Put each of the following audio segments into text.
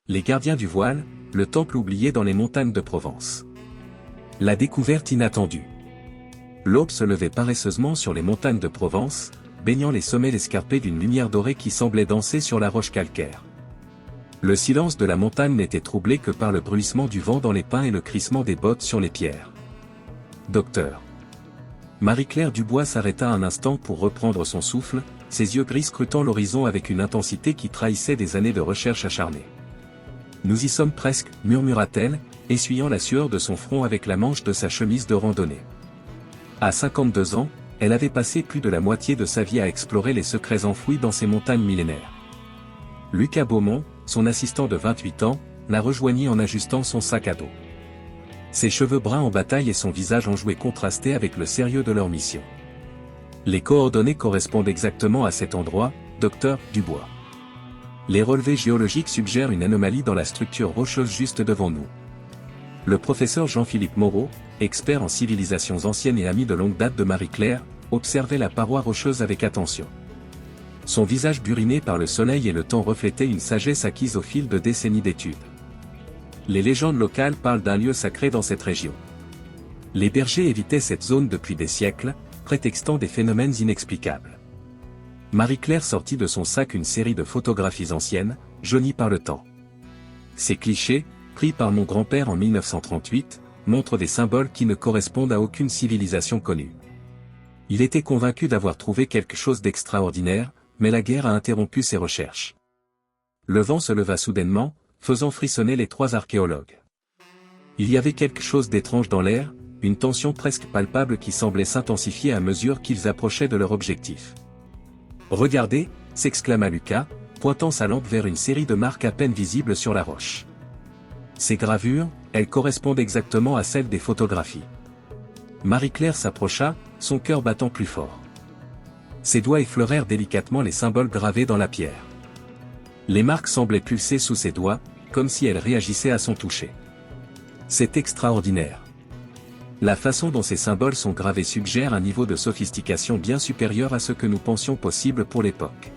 Les gardiens du voile, le temple oublié dans les montagnes de Provence. La découverte inattendue. L'aube se levait paresseusement sur les montagnes de Provence, baignant les sommets escarpés d'une lumière dorée qui semblait danser sur la roche calcaire. Le silence de la montagne n'était troublé que par le bruissement du vent dans les pins et le crissement des bottes sur les pierres. Docteur. Marie-Claire Dubois s'arrêta un instant pour reprendre son souffle, ses yeux gris scrutant l'horizon avec une intensité qui trahissait des années de recherche acharnée. Nous y sommes presque, murmura-t-elle, essuyant la sueur de son front avec la manche de sa chemise de randonnée. À 52 ans, elle avait passé plus de la moitié de sa vie à explorer les secrets enfouis dans ces montagnes millénaires. Lucas Beaumont, son assistant de 28 ans, la rejoignit en ajustant son sac à dos. Ses cheveux bruns en bataille et son visage enjoué contrastaient avec le sérieux de leur mission. Les coordonnées correspondent exactement à cet endroit, docteur Dubois. Les relevés géologiques suggèrent une anomalie dans la structure rocheuse juste devant nous. Le professeur Jean-Philippe Moreau, expert en civilisations anciennes et ami de longue date de Marie-Claire, observait la paroi rocheuse avec attention. Son visage buriné par le soleil et le temps reflétait une sagesse acquise au fil de décennies d'études. Les légendes locales parlent d'un lieu sacré dans cette région. Les bergers évitaient cette zone depuis des siècles, prétextant des phénomènes inexplicables. Marie-Claire sortit de son sac une série de photographies anciennes, jaunies par le temps. Ces clichés, pris par mon grand-père en 1938, montrent des symboles qui ne correspondent à aucune civilisation connue. Il était convaincu d'avoir trouvé quelque chose d'extraordinaire, mais la guerre a interrompu ses recherches. Le vent se leva soudainement, faisant frissonner les trois archéologues. Il y avait quelque chose d'étrange dans l'air, une tension presque palpable qui semblait s'intensifier à mesure qu'ils approchaient de leur objectif. « Regardez » s'exclama Lucas, pointant sa lampe vers une série de marques à peine visibles sur la roche. Ces gravures, elles correspondent exactement à celles des photographies. Marie-Claire s'approcha, son cœur battant plus fort. Ses doigts effleurèrent délicatement les symboles gravés dans la pierre. Les marques semblaient pulser sous ses doigts, comme si elles réagissaient à son toucher. C'est extraordinaire. La façon dont ces symboles sont gravés suggère un niveau de sophistication bien supérieur à ce que nous pensions possible pour l'époque.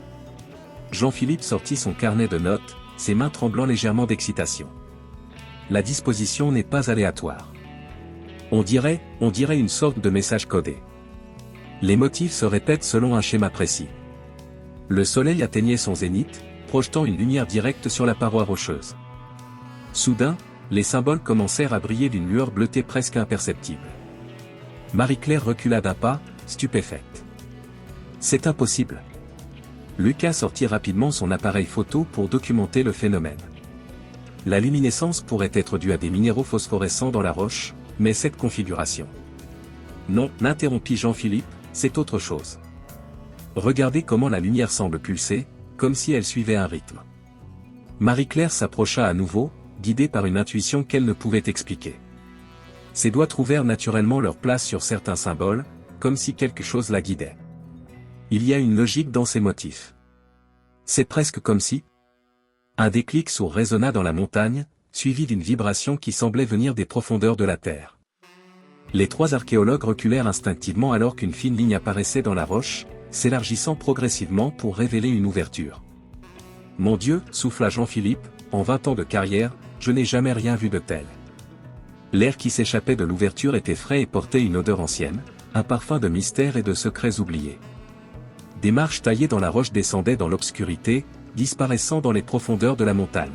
Jean-Philippe sortit son carnet de notes, ses mains tremblant légèrement d'excitation. La disposition n'est pas aléatoire. On dirait une sorte de message codé. Les motifs se répètent selon un schéma précis. Le soleil atteignait son zénith, projetant une lumière directe sur la paroi rocheuse. Soudain, les symboles commencèrent à briller d'une lueur bleutée presque imperceptible. Marie-Claire recula d'un pas, stupéfaite. C'est impossible. Lucas sortit rapidement son appareil photo pour documenter le phénomène. La luminescence pourrait être due à des minéraux phosphorescents dans la roche, mais cette configuration. Non, l'interrompit Jean-Philippe, c'est autre chose. Regardez comment la lumière semble pulser, comme si elle suivait un rythme. Marie-Claire s'approcha à nouveau, guidée par une intuition qu'elle ne pouvait expliquer. Ses doigts trouvèrent naturellement leur place sur certains symboles, comme si quelque chose la guidait. Il y a une logique dans ces motifs. C'est presque comme si... Un déclic sourd résonna dans la montagne, suivi d'une vibration qui semblait venir des profondeurs de la terre. Les trois archéologues reculèrent instinctivement alors qu'une fine ligne apparaissait dans la roche, s'élargissant progressivement pour révéler une ouverture. « Mon Dieu » souffla Jean-Philippe, en 20 ans de carrière, je n'ai jamais rien vu de tel. L'air qui s'échappait de l'ouverture était frais et portait une odeur ancienne, un parfum de mystère et de secrets oubliés. Des marches taillées dans la roche descendaient dans l'obscurité, disparaissant dans les profondeurs de la montagne.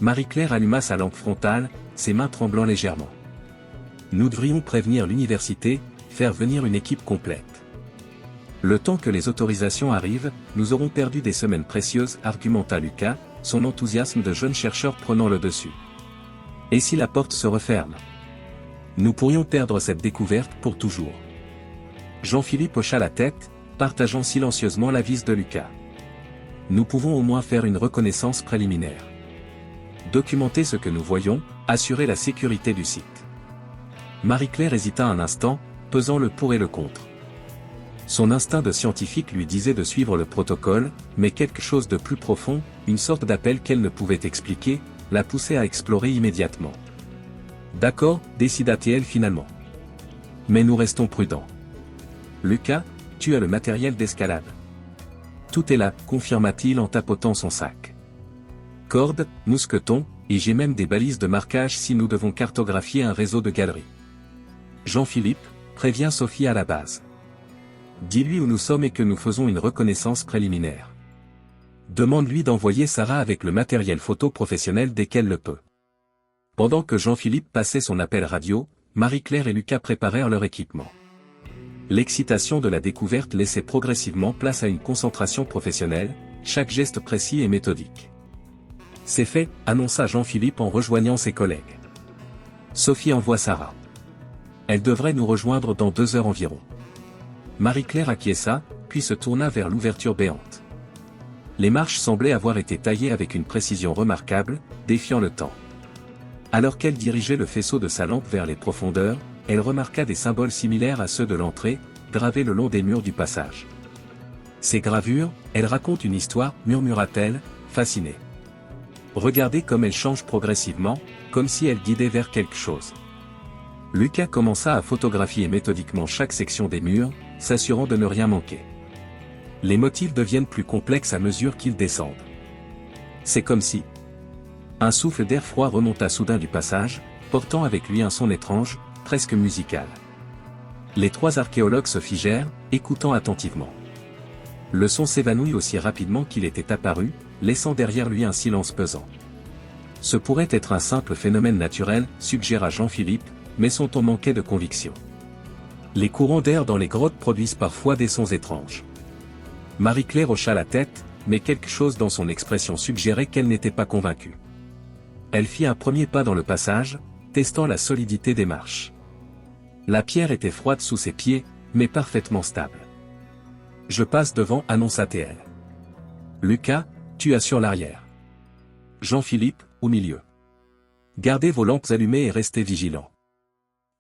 Marie-Claire alluma sa lampe frontale, ses mains tremblant légèrement. Nous devrions prévenir l'université, faire venir une équipe complète. Le temps que les autorisations arrivent, nous aurons perdu des semaines précieuses, argumenta Lucas, son enthousiasme de jeune chercheur prenant le dessus. Et si la porte se referme? Nous pourrions perdre cette découverte pour toujours. Jean-Philippe hocha la tête, partageant silencieusement l'avis de Lucas. Nous pouvons au moins faire une reconnaissance préliminaire. Documenter ce que nous voyons, assurer la sécurité du site. Marie-Claire hésita un instant, pesant le pour et le contre. Son instinct de scientifique lui disait de suivre le protocole, mais quelque chose de plus profond, une sorte d'appel qu'elle ne pouvait expliquer, la poussait à explorer immédiatement. D'accord, décida-t-elle finalement. Mais nous restons prudents. Lucas, tu as le matériel d'escalade. Tout est là, confirma-t-il en tapotant son sac. cordes, mousquetons, et j'ai même des balises de marquage si nous devons cartographier un réseau de galeries. Jean-Philippe, prévient Sophie à la base. Dis-lui où nous sommes et que nous faisons une reconnaissance préliminaire. Demande-lui d'envoyer Sarah avec le matériel photo professionnel dès qu'elle le peut. Pendant que Jean-Philippe passait son appel radio, Marie-Claire et Lucas préparèrent leur équipement. L'excitation de la découverte laissait progressivement place à une concentration professionnelle, chaque geste précis et méthodique. C'est fait, annonça Jean-Philippe en rejoignant ses collègues. Sophie envoie Sarah. Elle devrait nous rejoindre dans 2 heures environ. Marie-Claire acquiesça, puis se tourna vers l'ouverture béante. Les marches semblaient avoir été taillées avec une précision remarquable, défiant le temps. Alors qu'elle dirigeait le faisceau de sa lampe vers les profondeurs, elle remarqua des symboles similaires à ceux de l'entrée, gravés le long des murs du passage. Ces gravures, elles racontent une histoire, murmura-t-elle, fascinée. Regardez comme elles changent progressivement, comme si elles guidaient vers quelque chose. Lucas commença à photographier méthodiquement chaque section des murs, s'assurant de ne rien manquer. Les motifs deviennent plus complexes à mesure qu'ils descendent. C'est comme si un souffle d'air froid remonta soudain du passage, portant avec lui un son étrange, presque musical. Les 3 archéologues se figèrent, écoutant attentivement. Le son s'évanouit aussi rapidement qu'il était apparu, laissant derrière lui un silence pesant. Ce pourrait être un simple phénomène naturel, suggéra Jean-Philippe, mais son ton manquait de conviction. Les courants d'air dans les grottes produisent parfois des sons étranges. Marie-Claire hocha la tête, mais quelque chose dans son expression suggérait qu'elle n'était pas convaincue. Elle fit un premier pas dans le passage, testant la solidité des marches. La pierre était froide sous ses pieds, mais parfaitement stable. Je passe devant, annonça-t-elle. Lucas, tu assures l'arrière. Jean-Philippe, au milieu. Gardez vos lampes allumées et restez vigilants.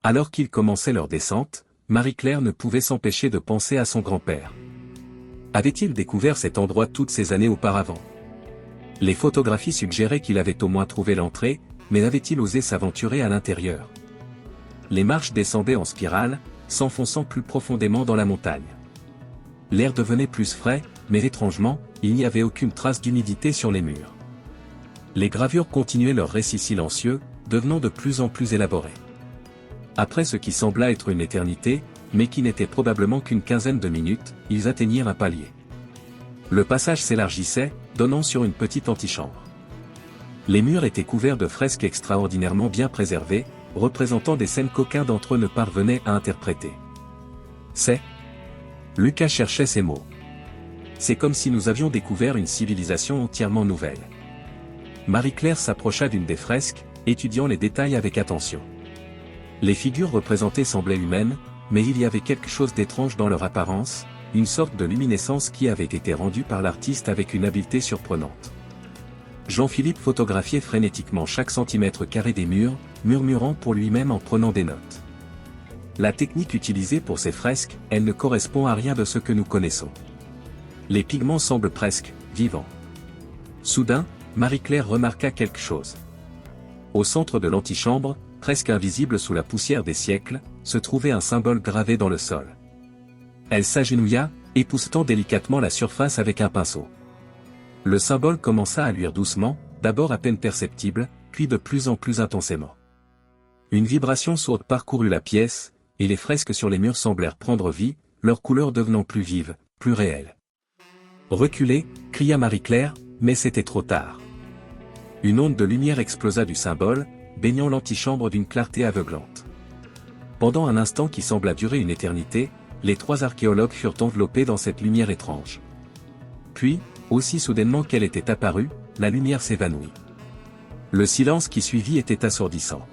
Alors qu'ils commençaient leur descente, Marie-Claire ne pouvait s'empêcher de penser à son grand-père. Avait-il découvert cet endroit toutes ces années auparavant? Les photographies suggéraient qu'il avait au moins trouvé l'entrée, mais avait-il osé s'aventurer à l'intérieur? Les marches descendaient en spirale, s'enfonçant plus profondément dans la montagne. L'air devenait plus frais, mais étrangement, il n'y avait aucune trace d'humidité sur les murs. Les gravures continuaient leur récit silencieux, devenant de plus en plus élaborés. Après ce qui sembla être une éternité, mais qui n'était probablement qu'une quinzaine de minutes, ils atteignirent un palier. Le passage s'élargissait, donnant sur une petite antichambre. Les murs étaient couverts de fresques extraordinairement bien préservées, représentant des scènes qu'aucun d'entre eux ne parvenait à interpréter. C'est... Lucas cherchait ces mots. C'est comme si nous avions découvert une civilisation entièrement nouvelle. Marie-Claire s'approcha d'une des fresques, étudiant les détails avec attention. Les figures représentées semblaient humaines, mais il y avait quelque chose d'étrange dans leur apparence, une sorte de luminescence qui avait été rendue par l'artiste avec une habileté surprenante. Jean-Philippe photographiait frénétiquement chaque centimètre carré des murs, murmurant pour lui-même en prenant des notes. La technique utilisée pour ces fresques, elle ne correspond à rien de ce que nous connaissons. Les pigments semblent presque vivants. Soudain, Marie-Claire remarqua quelque chose. Au centre de l'antichambre, presque invisible sous la poussière des siècles, se trouvait un symbole gravé dans le sol. Elle s'agenouilla, époussetant délicatement la surface avec un pinceau. Le symbole commença à luire doucement, d'abord à peine perceptible, puis de plus en plus intensément. Une vibration sourde parcourut la pièce, et les fresques sur les murs semblèrent prendre vie, leurs couleurs devenant plus vives, plus réelles. « Reculez !» cria Marie-Claire, mais c'était trop tard. Une onde de lumière explosa du symbole, baignant l'antichambre d'une clarté aveuglante. Pendant un instant qui sembla durer une éternité, les 3 archéologues furent enveloppés dans cette lumière étrange. Puis, aussi soudainement qu'elle était apparue, la lumière s'évanouit. Le silence qui suivit était assourdissant.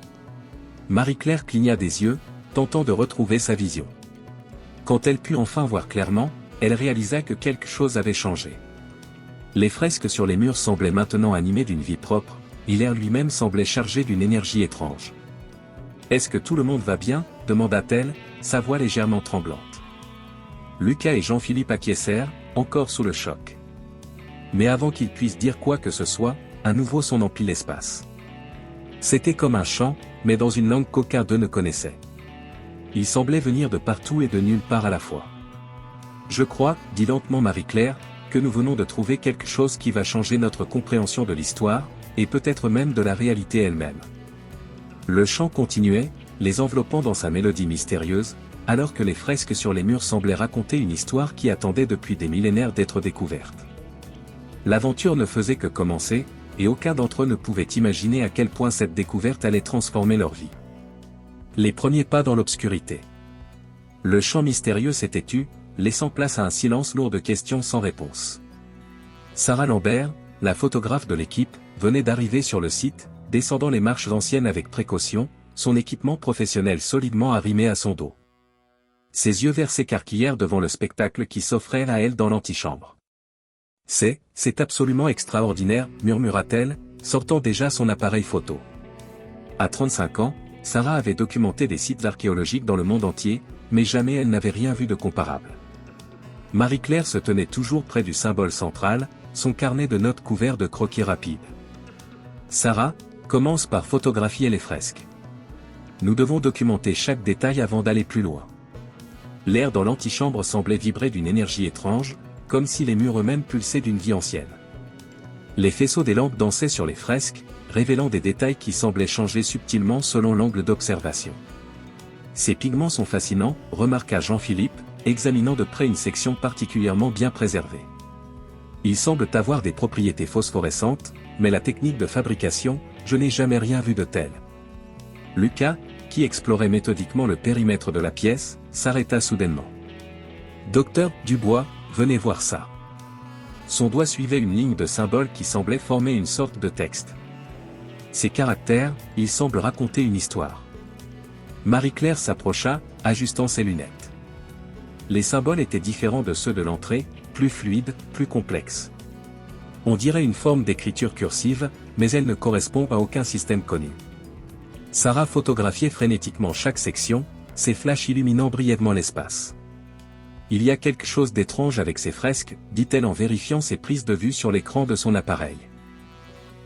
Marie-Claire cligna des yeux, tentant de retrouver sa vision. Quand elle put enfin voir clairement, elle réalisa que quelque chose avait changé. Les fresques sur les murs semblaient maintenant animées d'une vie propre, et l'air lui-même semblait chargé d'une énergie étrange. « Est-ce que tout le monde va bien ?» demanda-t-elle, sa voix légèrement tremblante. Lucas et Jean-Philippe acquiescèrent, encore sous le choc. Mais avant qu'ils puissent dire quoi que ce soit, un nouveau son emplit l'espace. C'était comme un chant, mais dans une langue qu'aucun d'eux ne connaissait. Il semblait venir de partout et de nulle part à la fois. « Je crois, dit lentement Marie-Claire, que nous venons de trouver quelque chose qui va changer notre compréhension de l'histoire, et peut-être même de la réalité elle-même. Le chant continuait, les enveloppant dans sa mélodie mystérieuse, alors que les fresques sur les murs semblaient raconter une histoire qui attendait depuis des millénaires d'être découverte. L'aventure ne faisait que commencer, et aucun d'entre eux ne pouvait imaginer à quel point cette découverte allait transformer leur vie. Les premiers pas dans l'obscurité. Le chant mystérieux s'était tu, laissant place à un silence lourd de questions sans réponse. Sarah Lambert, la photographe de l'équipe, venait d'arriver sur le site, descendant les marches anciennes avec précaution, son équipement professionnel solidement arrimé à son dos. Ses yeux verts s'écarquillèrent devant le spectacle qui s'offrait à elle dans l'antichambre. C'est absolument extraordinaire, murmura-t-elle, sortant déjà son appareil photo. À 35 ans, Sarah avait documenté des sites archéologiques dans le monde entier, mais jamais elle n'avait rien vu de comparable. Marie-Claire se tenait toujours près du symbole central, son carnet de notes couvert de croquis rapides. Sarah, commence par photographier les fresques. Nous devons documenter chaque détail avant d'aller plus loin. L'air dans l'antichambre semblait vibrer d'une énergie étrange, comme si les murs eux-mêmes pulsaient d'une vie ancienne. Les faisceaux des lampes dansaient sur les fresques, révélant des détails qui semblaient changer subtilement selon l'angle d'observation. Ces pigments sont fascinants, remarqua Jean-Philippe, examinant de près une section particulièrement bien préservée. Ils semblent avoir des propriétés phosphorescentes, mais la technique de fabrication, je n'ai jamais rien vu de tel. Lucas, qui explorait méthodiquement le périmètre de la pièce, s'arrêta soudainement. Docteur Dubois, venez voir ça. Son doigt suivait une ligne de symboles qui semblait former une sorte de texte. Ces caractères, ils semblent raconter une histoire. Marie-Claire s'approcha, ajustant ses lunettes. Les symboles étaient différents de ceux de l'entrée, plus fluides, plus complexes. On dirait une forme d'écriture cursive, mais elle ne correspond à aucun système connu. Sarah photographiait frénétiquement chaque section, ses flashs illuminant brièvement l'espace. Il y a quelque chose d'étrange avec ces fresques, dit-elle en vérifiant ses prises de vue sur l'écran de son appareil.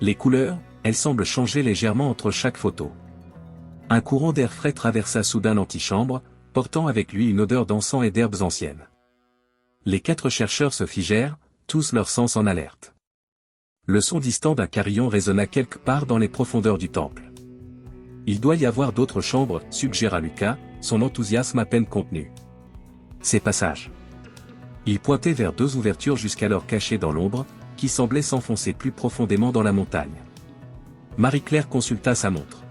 Les couleurs, elles semblent changer légèrement entre chaque photo. Un courant d'air frais traversa soudain l'antichambre, portant avec lui une odeur d'encens et d'herbes anciennes. Les 4 chercheurs se figèrent, tous leurs sens en alerte. Le son distant d'un carillon résonna quelque part dans les profondeurs du temple. Il doit y avoir d'autres chambres, suggéra Lucas, son enthousiasme à peine contenu. Ces passages. Il pointait vers 2 ouvertures jusqu'alors cachées dans l'ombre, qui semblaient s'enfoncer plus profondément dans la montagne. Marie-Claire consulta sa montre.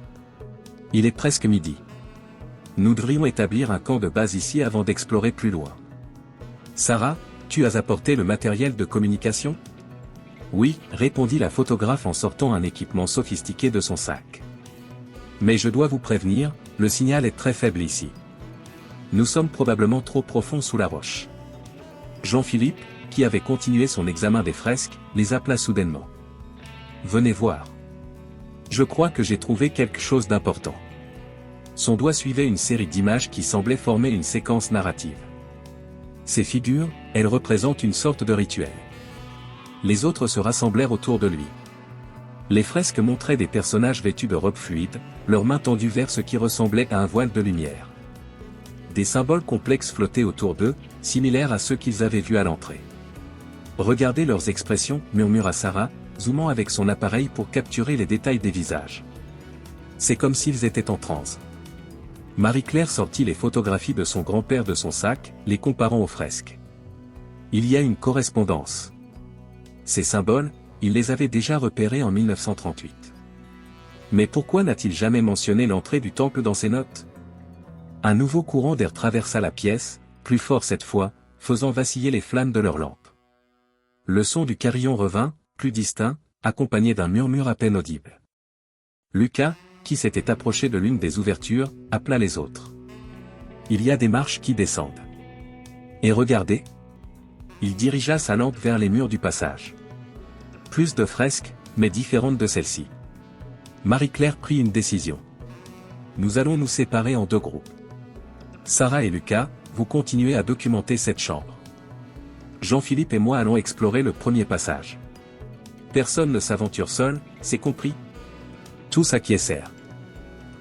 Il est presque midi. Nous devrions établir un camp de base ici avant d'explorer plus loin. Sarah, tu as apporté le matériel de communication ? Oui, répondit la photographe en sortant un équipement sophistiqué de son sac. Mais je dois vous prévenir, le signal est très faible ici. Nous sommes probablement trop profonds sous la roche. Jean-Philippe, qui avait continué son examen des fresques, les appela soudainement. Venez voir. Je crois que j'ai trouvé quelque chose d'important. Son doigt suivait une série d'images qui semblaient former une séquence narrative. Ces figures, elles représentent une sorte de rituel. Les autres se rassemblèrent autour de lui. Les fresques montraient des personnages vêtus de robes fluides, leurs mains tendues vers ce qui ressemblait à un voile de lumière. Des symboles complexes flottaient autour d'eux, similaires à ceux qu'ils avaient vus à l'entrée. Regardez leurs expressions, murmura Sarah, zoomant avec son appareil pour capturer les détails des visages. C'est comme s'ils étaient en transe. Marie-Claire sortit les photographies de son grand-père de son sac, les comparant aux fresques. Il y a une correspondance. Ces symboles, il les avait déjà repérés en 1938. Mais pourquoi n'a-t-il jamais mentionné l'entrée du temple dans ses notes ? Un nouveau courant d'air traversa la pièce, plus fort cette fois, faisant vaciller les flammes de leurs lampes. Le son du carillon revint, plus distinct, accompagné d'un murmure à peine audible. Lucas, qui s'était approché de l'une des ouvertures, appela les autres. Il y a des marches qui descendent. Et regardez. Il dirigea sa lampe vers les murs du passage. Plus de fresques, mais différentes de celles-ci. Marie-Claire prit une décision. Nous allons nous séparer en 2 groupes. Sarah et Lucas, vous continuez à documenter cette chambre. Jean-Philippe et moi allons explorer le premier passage. Personne ne s'aventure seul, c'est compris ? Tous acquiescèrent.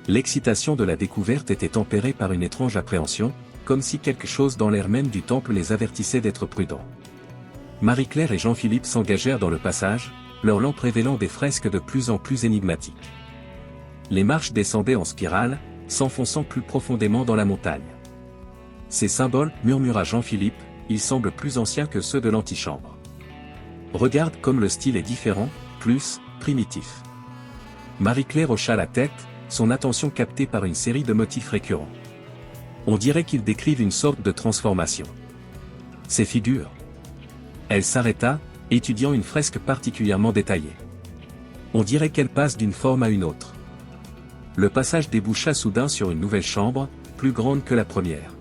L'excitation de la découverte était tempérée par une étrange appréhension, comme si quelque chose dans l'air même du temple les avertissait d'être prudents. Marie-Claire et Jean-Philippe s'engagèrent dans le passage, leurs lampes révélant des fresques de plus en plus énigmatiques. Les marches descendaient en spirale, s'enfonçant plus profondément dans la montagne. Ces symboles, murmura Jean-Philippe, ils semblent plus anciens que ceux de l'antichambre. Regarde comme le style est différent, plus primitif. Marie-Claire hocha la tête, son attention captée par une série de motifs récurrents. On dirait qu'ils décrivent une sorte de transformation. Ces figures. Elle s'arrêta, étudiant une fresque particulièrement détaillée. On dirait qu'elle passe d'une forme à une autre. Le passage déboucha soudain sur une nouvelle chambre, plus grande que la première.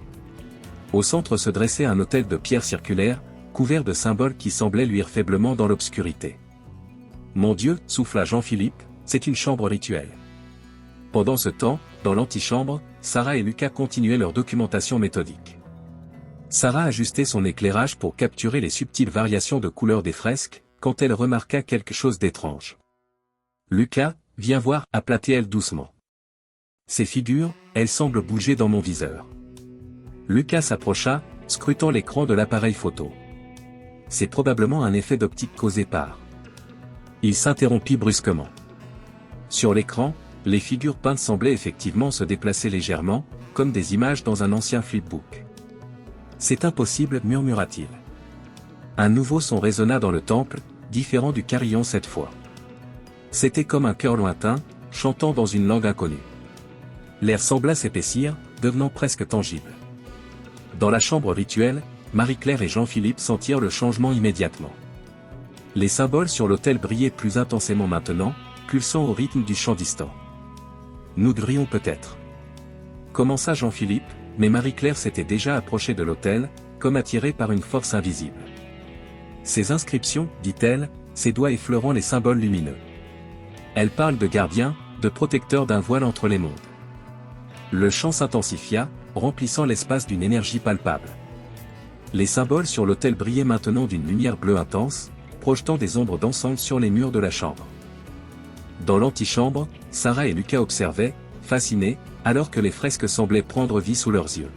Au centre se dressait un autel de pierre circulaire, couvert de symboles qui semblaient luire faiblement dans l'obscurité. Mon Dieu, souffla Jean-Philippe, c'est une chambre rituelle. Pendant ce temps, dans l'antichambre, Sarah et Lucas continuaient leur documentation méthodique. Sarah ajustait son éclairage pour capturer les subtiles variations de couleur des fresques, quand elle remarqua quelque chose d'étrange. Lucas, viens voir, appela-t-elle doucement. Ces figures, elles semblent bouger dans mon viseur. Lucas s'approcha, scrutant l'écran de l'appareil photo. C'est probablement un effet d'optique causé par. Il s'interrompit brusquement. Sur l'écran, les figures peintes semblaient effectivement se déplacer légèrement, comme des images dans un ancien flipbook. C'est impossible, murmura-t-il. Un nouveau son résonna dans le temple, différent du carillon cette fois. C'était comme un chœur lointain, chantant dans une langue inconnue. L'air sembla s'épaissir, devenant presque tangible. Dans la chambre rituelle, Marie-Claire et Jean-Philippe sentirent le changement immédiatement. Les symboles sur l'autel brillaient plus intensément maintenant, pulsant au rythme du chant distant. Nous devrions peut-être. Commença Jean-Philippe, mais Marie-Claire s'était déjà approchée de l'autel, comme attirée par une force invisible. Ces inscriptions, dit-elle, ses doigts effleurant les symboles lumineux. Elle parle de gardien, de protecteur d'un voile entre les mondes. Le chant s'intensifia, remplissant l'espace d'une énergie palpable. Les symboles sur l'autel brillaient maintenant d'une lumière bleue intense, projetant des ombres dansantes sur les murs de la chambre. Dans l'antichambre, Sarah et Lucas observaient, fascinés, alors que les fresques semblaient prendre vie sous leurs yeux.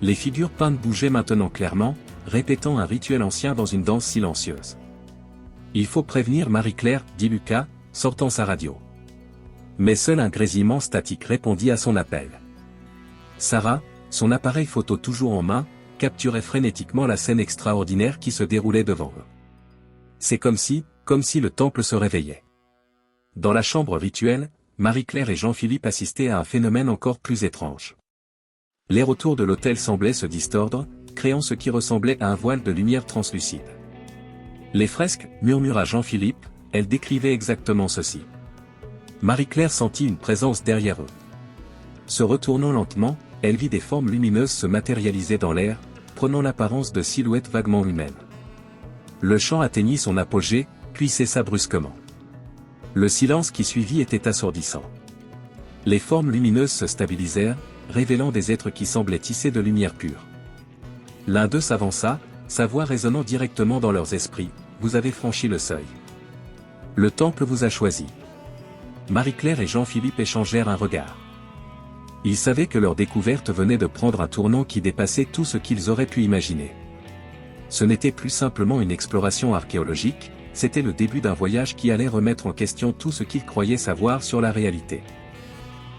Les figures peintes bougeaient maintenant clairement, répétant un rituel ancien dans une danse silencieuse. Il faut prévenir Marie-Claire, dit Lucas, sortant sa radio. Mais seul un grésillement statique répondit à son appel. Sarah, son appareil photo toujours en main, capturait frénétiquement la scène extraordinaire qui se déroulait devant eux. C'est comme si le temple se réveillait. Dans la chambre rituelle, Marie-Claire et Jean-Philippe assistaient à un phénomène encore plus étrange. L'air autour de l'autel semblait se distordre, créant ce qui ressemblait à un voile de lumière translucide. Les fresques, murmura Jean-Philippe, elles décrivaient exactement ceci. Marie-Claire sentit une présence derrière eux. Se retournant lentement, elle vit des formes lumineuses se matérialiser dans l'air, prenant l'apparence de silhouettes vaguement humaines. Le chant atteignit son apogée, puis cessa brusquement. Le silence qui suivit était assourdissant. Les formes lumineuses se stabilisèrent, révélant des êtres qui semblaient tissés de lumière pure. L'un d'eux s'avança, sa voix résonnant directement dans leurs esprits, « Vous avez franchi le seuil. Le temple vous a choisi. » Marie-Claire et Jean-Philippe échangèrent un regard. Ils savaient que leur découverte venait de prendre un tournant qui dépassait tout ce qu'ils auraient pu imaginer. Ce n'était plus simplement une exploration archéologique, c'était le début d'un voyage qui allait remettre en question tout ce qu'ils croyaient savoir sur la réalité.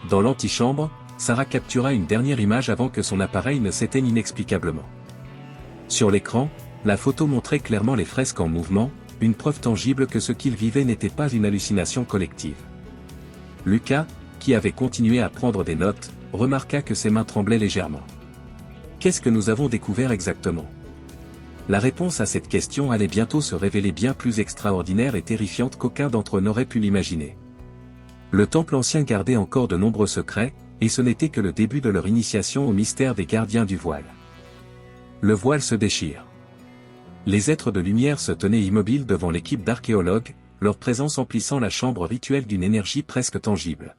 Dans l'antichambre, Sarah captura une dernière image avant que son appareil ne s'éteigne inexplicablement. Sur l'écran, la photo montrait clairement les fresques en mouvement, une preuve tangible que ce qu'ils vivaient n'était pas une hallucination collective. Lucas, qui avait continué à prendre des notes, remarqua que ses mains tremblaient légèrement. Qu'est-ce que nous avons découvert exactement ? La réponse à cette question allait bientôt se révéler bien plus extraordinaire et terrifiante qu'aucun d'entre eux n'aurait pu l'imaginer. Le temple ancien gardait encore de nombreux secrets, et ce n'était que le début de leur initiation au mystère des gardiens du voile. Le voile se déchire. Les êtres de lumière se tenaient immobiles devant l'équipe d'archéologues, leur présence emplissant la chambre rituelle d'une énergie presque tangible.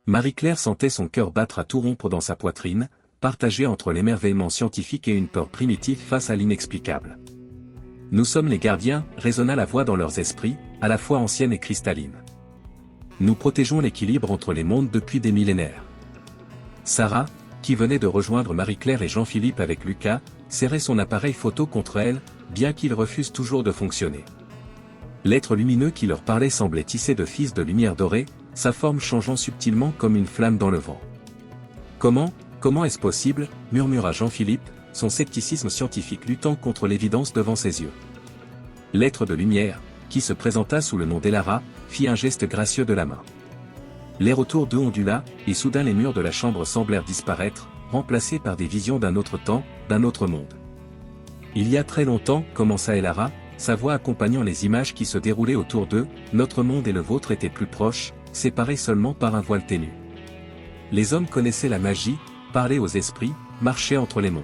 Marie-Claire sentait son cœur battre à tout rompre dans sa poitrine, partagée entre l'émerveillement scientifique et une peur primitive face à l'inexplicable. « Nous sommes les gardiens », résonna la voix dans leurs esprits, à la fois ancienne et cristalline. « Nous protégeons l'équilibre entre les mondes depuis des millénaires. » Sarah, qui venait de rejoindre Marie-Claire et Jean-Philippe avec Lucas, serrait son appareil photo contre elle, bien qu'ils refusent toujours de fonctionner. L'être lumineux qui leur parlait semblait tissé de fils de lumière dorée, sa forme changeant subtilement comme une flamme dans le vent. Comment est-ce possible, murmura Jean-Philippe, son scepticisme scientifique luttant contre l'évidence devant ses yeux. L'être de lumière, qui se présenta sous le nom d'Elara, fit un geste gracieux de la main. L'air autour d'eux ondula, et soudain les murs de la chambre semblèrent disparaître, remplacés par des visions d'un autre temps, d'un autre monde. Il y a très longtemps, commença Elara, sa voix accompagnant les images qui se déroulaient autour d'eux, notre monde et le vôtre étaient plus proches, séparés seulement par un voile ténu. Les hommes connaissaient la magie, parlaient aux esprits, marchaient entre les mondes.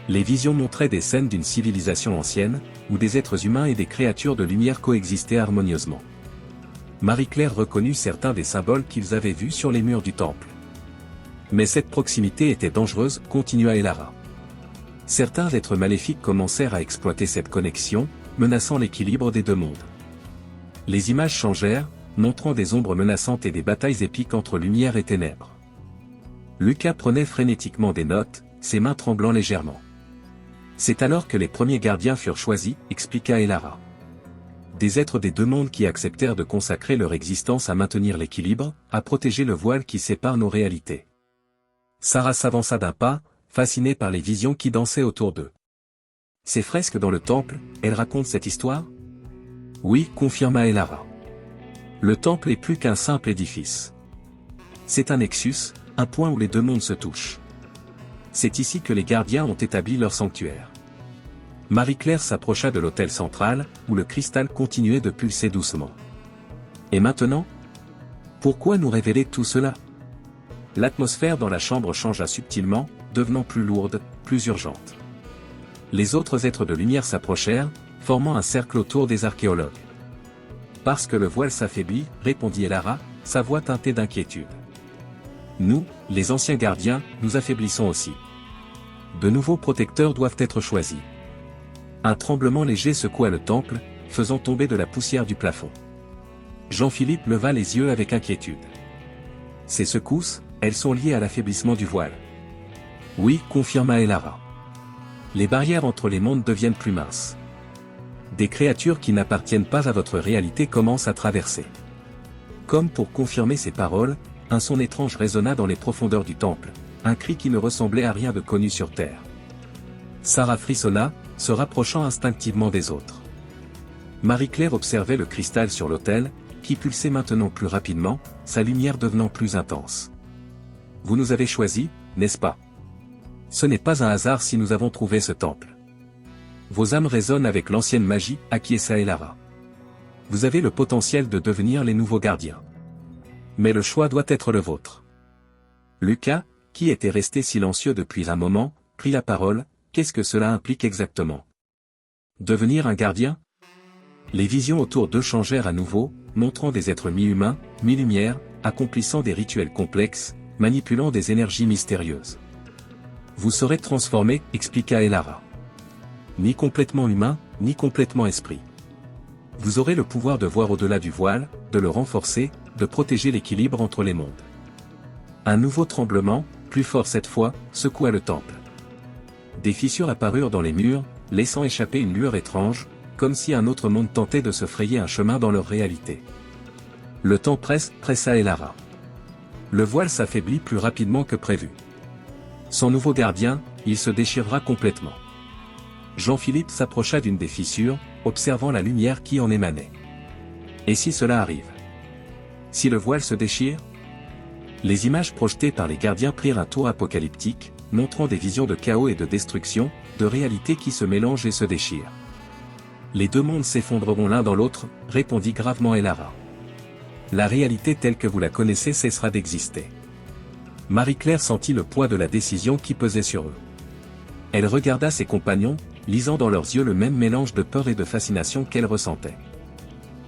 Les visions montraient des scènes d'une civilisation ancienne, où des êtres humains et des créatures de lumière coexistaient harmonieusement. Marie-Claire reconnut certains des symboles qu'ils avaient vus sur les murs du temple. Mais cette proximité était dangereuse, continua Elara. Certains êtres maléfiques commencèrent à exploiter cette connexion, menaçant l'équilibre des deux mondes. Les images changèrent, montrant des ombres menaçantes et des batailles épiques entre lumière et ténèbres. Lucas prenait frénétiquement des notes, ses mains tremblant légèrement. C'est alors que les premiers gardiens furent choisis, expliqua Elara. Des êtres des deux mondes qui acceptèrent de consacrer leur existence à maintenir l'équilibre, à protéger le voile qui sépare nos réalités. Sarah s'avança d'un pas, fascinée par les visions qui dansaient autour d'eux. Ces fresques dans le temple, elles racontent cette histoire? Oui, confirma Elara. Le temple est plus qu'un simple édifice. C'est un nexus, un point où les deux mondes se touchent. C'est ici que les gardiens ont établi leur sanctuaire. Marie-Claire s'approcha de l'autel central, où le cristal continuait de pulser doucement. Et maintenant? Pourquoi nous révéler tout cela? L'atmosphère dans la chambre changea subtilement, devenant plus lourde, plus urgente. Les autres êtres de lumière s'approchèrent, formant un cercle autour des archéologues. Parce que le voile s'affaiblit, répondit Elara, sa voix teintée d'inquiétude. Nous, les anciens gardiens, nous affaiblissons aussi. De nouveaux protecteurs doivent être choisis. Un tremblement léger secoua le temple, faisant tomber de la poussière du plafond. Jean-Philippe leva les yeux avec inquiétude. Ces secousses, elles sont liées à l'affaiblissement du voile. Oui, confirma Elara. Les barrières entre les mondes deviennent plus minces. Des créatures qui n'appartiennent pas à votre réalité commencent à traverser. Comme pour confirmer ces paroles, un son étrange résonna dans les profondeurs du temple, un cri qui ne ressemblait à rien de connu sur terre. Sarah frissonna, se rapprochant instinctivement des autres. Marie-Claire observait le cristal sur l'autel, qui pulsait maintenant plus rapidement, sa lumière devenant plus intense. Vous nous avez choisis, n'est-ce pas? Ce n'est pas un hasard si nous avons trouvé ce temple. Vos âmes résonnent avec l'ancienne magie, acquiesça Elara. Vous avez le potentiel de devenir les nouveaux gardiens. Mais le choix doit être le vôtre. Lucas, qui était resté silencieux depuis un moment, prit la parole. Qu'est-ce que cela implique exactement? Devenir un gardien? Les visions autour d'eux changèrent à nouveau, montrant des êtres mi-humains, mi-lumière, accomplissant des rituels complexes, manipulant des énergies mystérieuses. Vous serez transformé, expliqua Elara. Ni complètement humain, ni complètement esprit. Vous aurez le pouvoir de voir au-delà du voile, de le renforcer, de protéger l'équilibre entre les mondes. Un nouveau tremblement, plus fort cette fois, secoua le temple. Des fissures apparurent dans les murs, laissant échapper une lueur étrange, comme si un autre monde tentait de se frayer un chemin dans leur réalité. Le temps pressa Elara. Le voile s'affaiblit plus rapidement que prévu. Sans nouveau gardien, il se déchirera complètement. Jean-Philippe s'approcha d'une des fissures, observant la lumière qui en émanait. Et si cela arrive? Si le voile se déchire? Les images projetées par les gardiens prirent un tour apocalyptique, montrant des visions de chaos et de destruction, de réalités qui se mélangent et se déchirent. Les deux mondes s'effondreront l'un dans l'autre, répondit gravement Elara. La réalité telle que vous la connaissez cessera d'exister. Marie-Claire sentit le poids de la décision qui pesait sur eux. Elle regarda ses compagnons, lisant dans leurs yeux le même mélange de peur et de fascination qu'elle ressentait.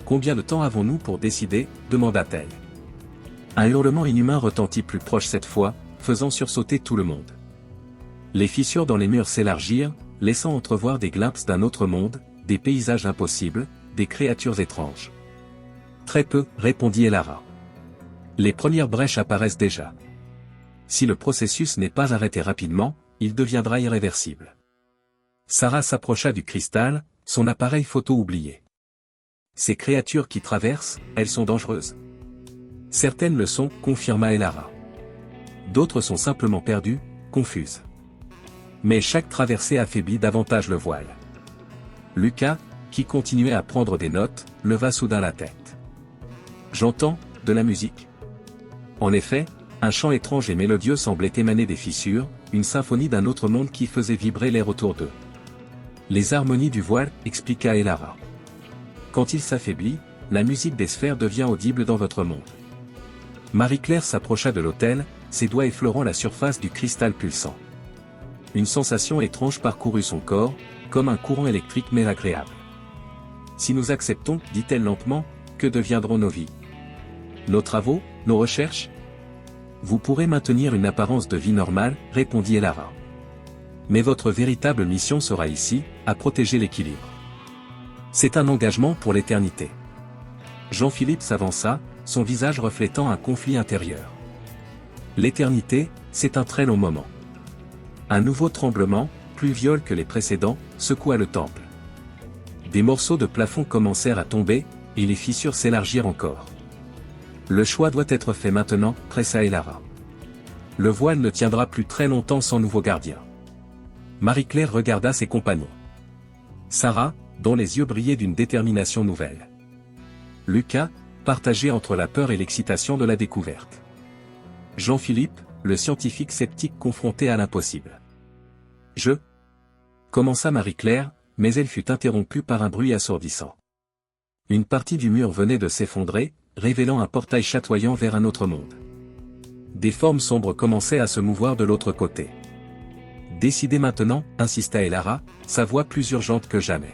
Combien de temps avons-nous pour décider? Demanda-t-elle. Un hurlement inhumain retentit plus proche cette fois, faisant sursauter tout le monde. Les fissures dans les murs s'élargirent, laissant entrevoir des glimpses d'un autre monde, des paysages impossibles, des créatures étranges. Très peu, répondit Elara. Les premières brèches apparaissent déjà. Si le processus n'est pas arrêté rapidement, il deviendra irréversible. Sarah s'approcha du cristal, son appareil photo oublié. Ces créatures qui traversent, elles sont dangereuses. Certaines le sont, confirma Elara. D'autres sont simplement perdues, confuses. Mais chaque traversée affaiblit davantage le voile. Lucas, qui continuait à prendre des notes, leva soudain la tête. J'entends, de la musique. En effet, un chant étrange et mélodieux semblait émaner des fissures, une symphonie d'un autre monde qui faisait vibrer l'air autour d'eux. Les harmonies du voile, expliqua Elara. Quand il s'affaiblit, la musique des sphères devient audible dans votre monde. Marie-Claire s'approcha de l'autel, ses doigts effleurant la surface du cristal pulsant. Une sensation étrange parcourut son corps, comme un courant électrique mais agréable. Si nous acceptons, dit-elle lentement, que deviendront nos vies? Nos travaux, nos recherches? Vous pourrez maintenir une apparence de vie normale, répondit Elara. Mais votre véritable mission sera ici, à protéger l'équilibre. C'est un engagement pour l'éternité. Jean-Philippe s'avança, son visage reflétant un conflit intérieur. L'éternité, c'est un très long moment. Un nouveau tremblement, plus violent que les précédents, secoua le temple. Des morceaux de plafond commencèrent à tomber, et les fissures s'élargirent encore. Le choix doit être fait maintenant, pressa Elara. Le voile ne tiendra plus très longtemps sans nouveau gardien. Marie-Claire regarda ses compagnons. Sarah, dont les yeux brillaient d'une détermination nouvelle. Lucas, partagé entre la peur et l'excitation de la découverte. Jean-Philippe, le scientifique sceptique confronté à l'impossible. Commença Marie-Claire, mais elle fut interrompue par un bruit assourdissant. Une partie du mur venait de s'effondrer, révélant un portail chatoyant vers un autre monde. Des formes sombres commençaient à se mouvoir de l'autre côté. Décidez maintenant, insista Elara, sa voix plus urgente que jamais.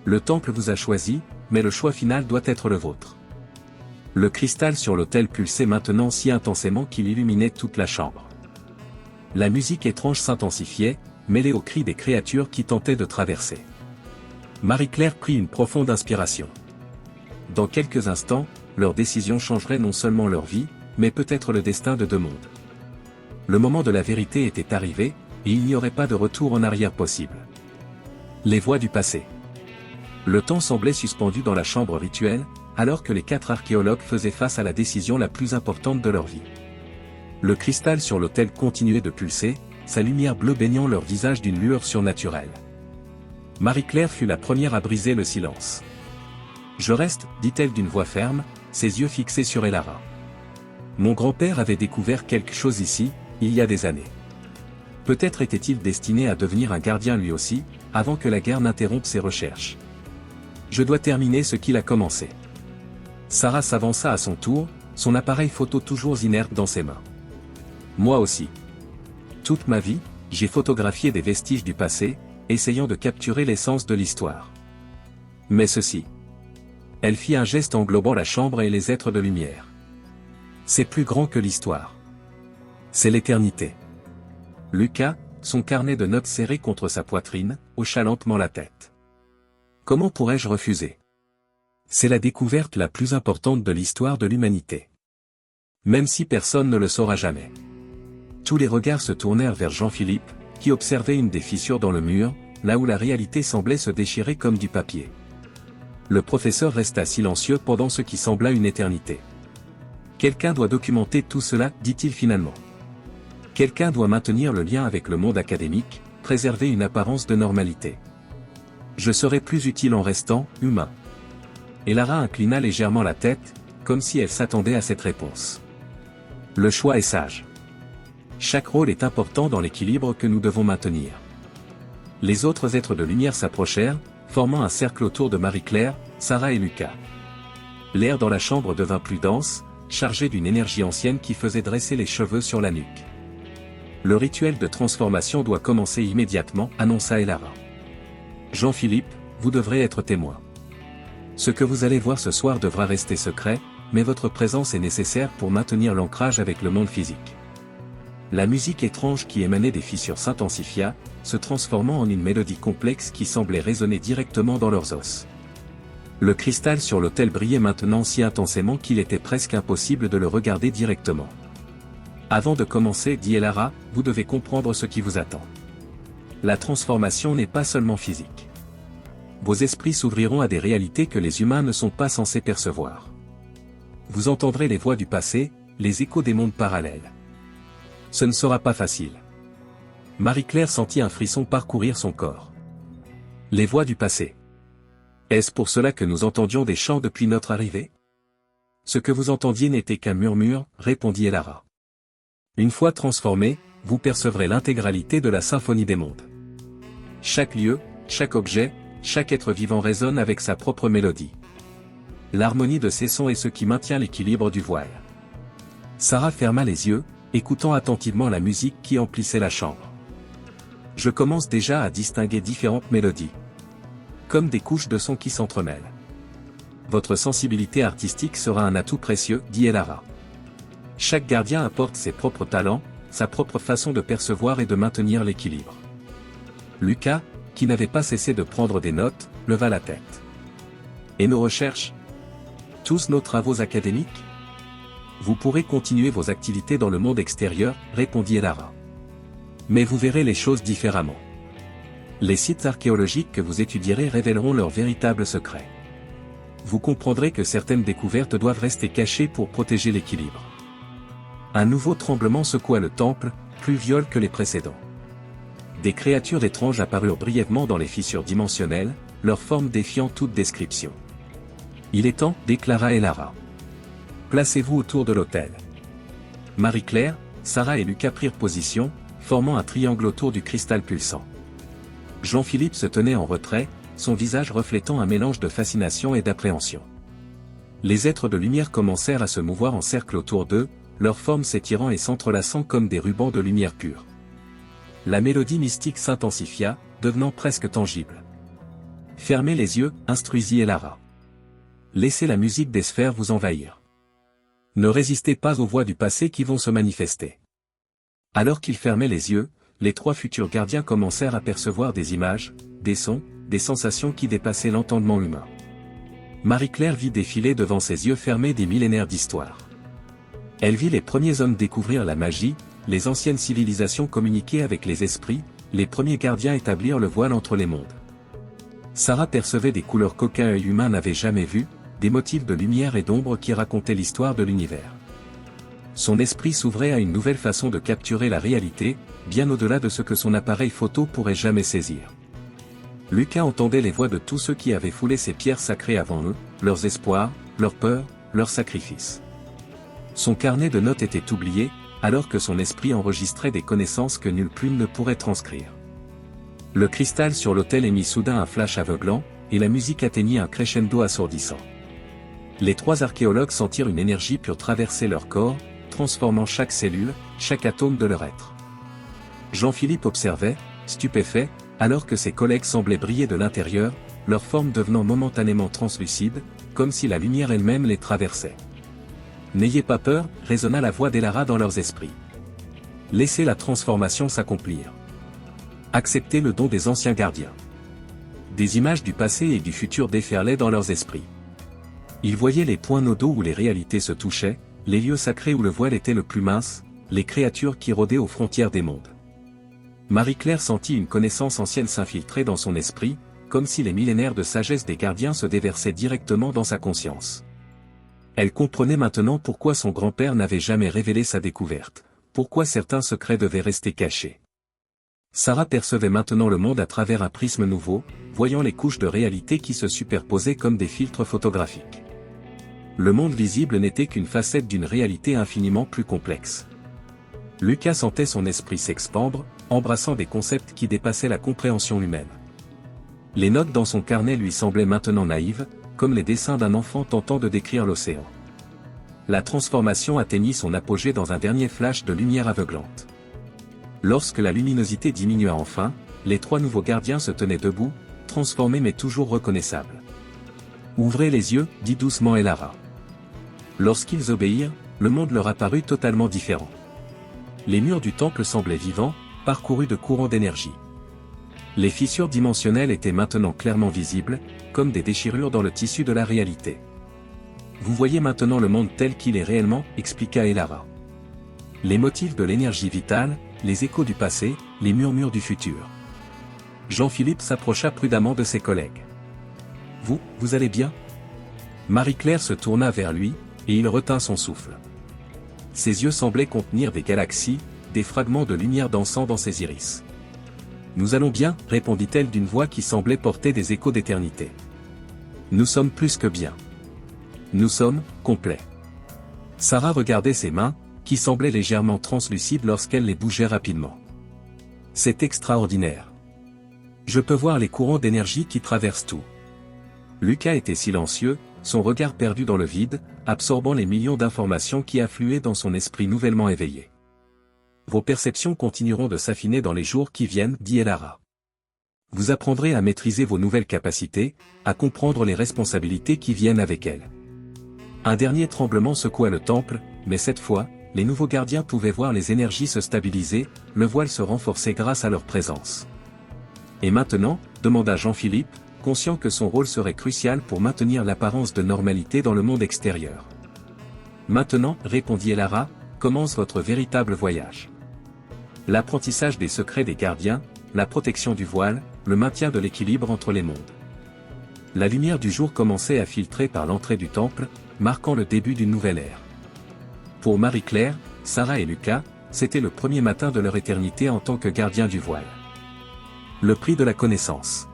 Le temple vous a choisi, mais le choix final doit être le vôtre. Le cristal sur l'autel pulsait maintenant si intensément qu'il illuminait toute la chambre. La musique étrange s'intensifiait, mêlée aux cris des créatures qui tentaient de traverser. Marie-Claire prit une profonde inspiration. Dans quelques instants, leur décision changerait non seulement leur vie, mais peut-être le destin de deux mondes. Le moment de la vérité était arrivé, et il n'y aurait pas de retour en arrière possible. Les voix du passé. Le temps semblait suspendu dans la chambre rituelle, alors que les 4 archéologues faisaient face à la décision la plus importante de leur vie. Le cristal sur l'autel continuait de pulser, sa lumière bleue baignant leur visage d'une lueur surnaturelle. Marie-Claire fut la première à briser le silence. Je reste, dit-elle d'une voix ferme, ses yeux fixés sur Elara. Mon grand-père avait découvert quelque chose ici, il y a des années. Peut-être était-il destiné à devenir un gardien lui aussi, avant que la guerre n'interrompe ses recherches. Je dois terminer ce qu'il a commencé. Sarah s'avança à son tour, son appareil photo toujours inerte dans ses mains. Moi aussi. Toute ma vie, j'ai photographié des vestiges du passé, essayant de capturer l'essence de l'histoire. Mais ceci. Elle fit un geste englobant la chambre et les êtres de lumière. C'est plus grand que l'histoire. C'est l'éternité. Lucas, son carnet de notes serré contre sa poitrine, hocha lentement la tête. Comment pourrais-je refuser? C'est la découverte la plus importante de l'histoire de l'humanité. Même si personne ne le saura jamais. Tous les regards se tournèrent vers Jean-Philippe, qui observait une des fissures dans le mur, là où la réalité semblait se déchirer comme du papier. Le professeur resta silencieux pendant ce qui sembla une éternité. Quelqu'un doit documenter tout cela, dit-il finalement. Quelqu'un doit maintenir le lien avec le monde académique, préserver une apparence de normalité. Je serai plus utile en restant humain. Elara inclina légèrement la tête, comme si elle s'attendait à cette réponse. Le choix est sage. Chaque rôle est important dans l'équilibre que nous devons maintenir. Les autres êtres de lumière s'approchèrent, formant un cercle autour de Marie-Claire, Sarah et Lucas. L'air dans la chambre devint plus dense, chargé d'une énergie ancienne qui faisait dresser les cheveux sur la nuque. Le rituel de transformation doit commencer immédiatement, annonça Elara. Jean-Philippe, vous devrez être témoin. Ce que vous allez voir ce soir devra rester secret, mais votre présence est nécessaire pour maintenir l'ancrage avec le monde physique. La musique étrange qui émanait des fissures s'intensifia, se transformant en une mélodie complexe qui semblait résonner directement dans leurs os. Le cristal sur l'autel brillait maintenant si intensément qu'il était presque impossible de le regarder directement. Avant de commencer, dit Elara, vous devez comprendre ce qui vous attend. La transformation n'est pas seulement physique. Vos esprits s'ouvriront à des réalités que les humains ne sont pas censés percevoir. Vous entendrez les voix du passé, les échos des mondes parallèles. Ce ne sera pas facile. Marie-Claire sentit un frisson parcourir son corps. Les voix du passé. Est-ce pour cela que nous entendions des chants depuis notre arrivée? Ce que vous entendiez n'était qu'un murmure, répondit Elara. Une fois transformé, vous percevrez l'intégralité de la symphonie des mondes. Chaque lieu, chaque objet, chaque être vivant résonne avec sa propre mélodie. L'harmonie de ces sons est ce qui maintient l'équilibre du voile. Sarah ferma les yeux, écoutant attentivement la musique qui emplissait la chambre. Je commence déjà à distinguer différentes mélodies. Comme des couches de sons qui s'entremêlent. Votre sensibilité artistique sera un atout précieux, dit Elara. Chaque gardien apporte ses propres talents, sa propre façon de percevoir et de maintenir l'équilibre. Lucas, qui n'avait pas cessé de prendre des notes, leva la tête. Et nos recherches? Tous nos travaux académiques? Vous pourrez continuer vos activités dans le monde extérieur, répondit Elara. Mais vous verrez les choses différemment. Les sites archéologiques que vous étudierez révéleront leurs véritables secrets. Vous comprendrez que certaines découvertes doivent rester cachées pour protéger l'équilibre. Un nouveau tremblement secoua le temple, plus viol que les précédents. Des créatures étranges apparurent brièvement dans les fissures dimensionnelles, leur forme défiant toute description. Il est temps, déclara Elara. Placez-vous autour de l'autel. Marie-Claire, Sarah et Lucas prirent position, formant un triangle autour du cristal pulsant. Jean-Philippe se tenait en retrait, son visage reflétant un mélange de fascination et d'appréhension. Les êtres de lumière commencèrent à se mouvoir en cercle autour d'eux, leurs formes s'étirant et s'entrelaçant comme des rubans de lumière pure. La mélodie mystique s'intensifia, devenant presque tangible. Fermez les yeux, instruisit Elara. Laissez la musique des sphères vous envahir. Ne résistez pas aux voix du passé qui vont se manifester. Alors qu'ils fermaient les yeux, les trois futurs gardiens commencèrent à percevoir des images, des sons, des sensations qui dépassaient l'entendement humain. Marie-Claire vit défiler devant ses yeux fermés des millénaires d'histoire. Elle vit les premiers hommes découvrir la magie, les anciennes civilisations communiquer avec les esprits, les premiers gardiens établir le voile entre les mondes. Sarah percevait des couleurs qu'aucun œil humain n'avait jamais vues, des motifs de lumière et d'ombre qui racontaient l'histoire de l'univers. Son esprit s'ouvrait à une nouvelle façon de capturer la réalité, bien au-delà de ce que son appareil photo pourrait jamais saisir. Lucas entendait les voix de tous ceux qui avaient foulé ces pierres sacrées avant eux, leurs espoirs, leurs peurs, leurs sacrifices. Son carnet de notes était oublié, alors que son esprit enregistrait des connaissances que nulle plume ne pourrait transcrire. Le cristal sur l'autel émit soudain un flash aveuglant, et la musique atteignit un crescendo assourdissant. Les trois archéologues sentirent une énergie pure traverser leur corps, transformant chaque cellule, chaque atome de leur être. Jean-Philippe observait, stupéfait, alors que ses collègues semblaient briller de l'intérieur, leur forme devenant momentanément translucide, comme si la lumière elle-même les traversait. N'ayez pas peur, résonna la voix d'Elara dans leurs esprits. Laissez la transformation s'accomplir. Acceptez le don des anciens gardiens. Des images du passé et du futur déferlaient dans leurs esprits. Ils voyaient les points nodaux où les réalités se touchaient, les lieux sacrés où le voile était le plus mince, les créatures qui rôdaient aux frontières des mondes. Marie-Claire sentit une connaissance ancienne s'infiltrer dans son esprit, comme si les millénaires de sagesse des gardiens se déversaient directement dans sa conscience. Elle comprenait maintenant pourquoi son grand-père n'avait jamais révélé sa découverte, pourquoi certains secrets devaient rester cachés. Sarah percevait maintenant le monde à travers un prisme nouveau, voyant les couches de réalité qui se superposaient comme des filtres photographiques. Le monde visible n'était qu'une facette d'une réalité infiniment plus complexe. Lucas sentait son esprit s'expandre, embrassant des concepts qui dépassaient la compréhension humaine. Les notes dans son carnet lui semblaient maintenant naïves, comme les dessins d'un enfant tentant de décrire l'océan. La transformation atteignit son apogée dans un dernier flash de lumière aveuglante. Lorsque la luminosité diminua enfin, les trois nouveaux gardiens se tenaient debout, transformés mais toujours reconnaissables. « Ouvrez les yeux » dit doucement Elara. Lorsqu'ils obéirent, le monde leur apparut totalement différent. Les murs du temple semblaient vivants, parcourus de courants d'énergie. Les fissures dimensionnelles étaient maintenant clairement visibles, comme des déchirures dans le tissu de la réalité. « Vous voyez maintenant le monde tel qu'il est réellement » expliqua Elara. Les motifs de l'énergie vitale, les échos du passé, les murmures du futur. Jean-Philippe s'approcha prudemment de ses collègues. Vous allez bien? Marie-Claire se tourna vers lui, et il retint son souffle. Ses yeux semblaient contenir des galaxies, des fragments de lumière dansant dans ses iris. Nous allons bien, répondit-elle d'une voix qui semblait porter des échos d'éternité. Nous sommes plus que bien. Nous sommes complets. Sarah regardait ses mains, qui semblaient légèrement translucides lorsqu'elle les bougeait rapidement. C'est extraordinaire. Je peux voir les courants d'énergie qui traversent tout. Lucas était silencieux, son regard perdu dans le vide, absorbant les millions d'informations qui affluaient dans son esprit nouvellement éveillé. Vos perceptions continueront de s'affiner dans les jours qui viennent, dit Elara. Vous apprendrez à maîtriser vos nouvelles capacités, à comprendre les responsabilités qui viennent avec elles. Un dernier tremblement secoua le temple, mais cette fois, les nouveaux gardiens pouvaient voir les énergies se stabiliser, le voile se renforcer grâce à leur présence. Et maintenant, demanda Jean-Philippe, conscient que son rôle serait crucial pour maintenir l'apparence de normalité dans le monde extérieur. Maintenant, répondit Elara, commence votre véritable voyage. L'apprentissage des secrets des gardiens, la protection du voile, le maintien de l'équilibre entre les mondes. La lumière du jour commençait à filtrer par l'entrée du temple, marquant le début d'une nouvelle ère. Pour Marie-Claire, Sarah et Lucas, c'était le premier matin de leur éternité en tant que gardiens du voile. Le prix de la connaissance.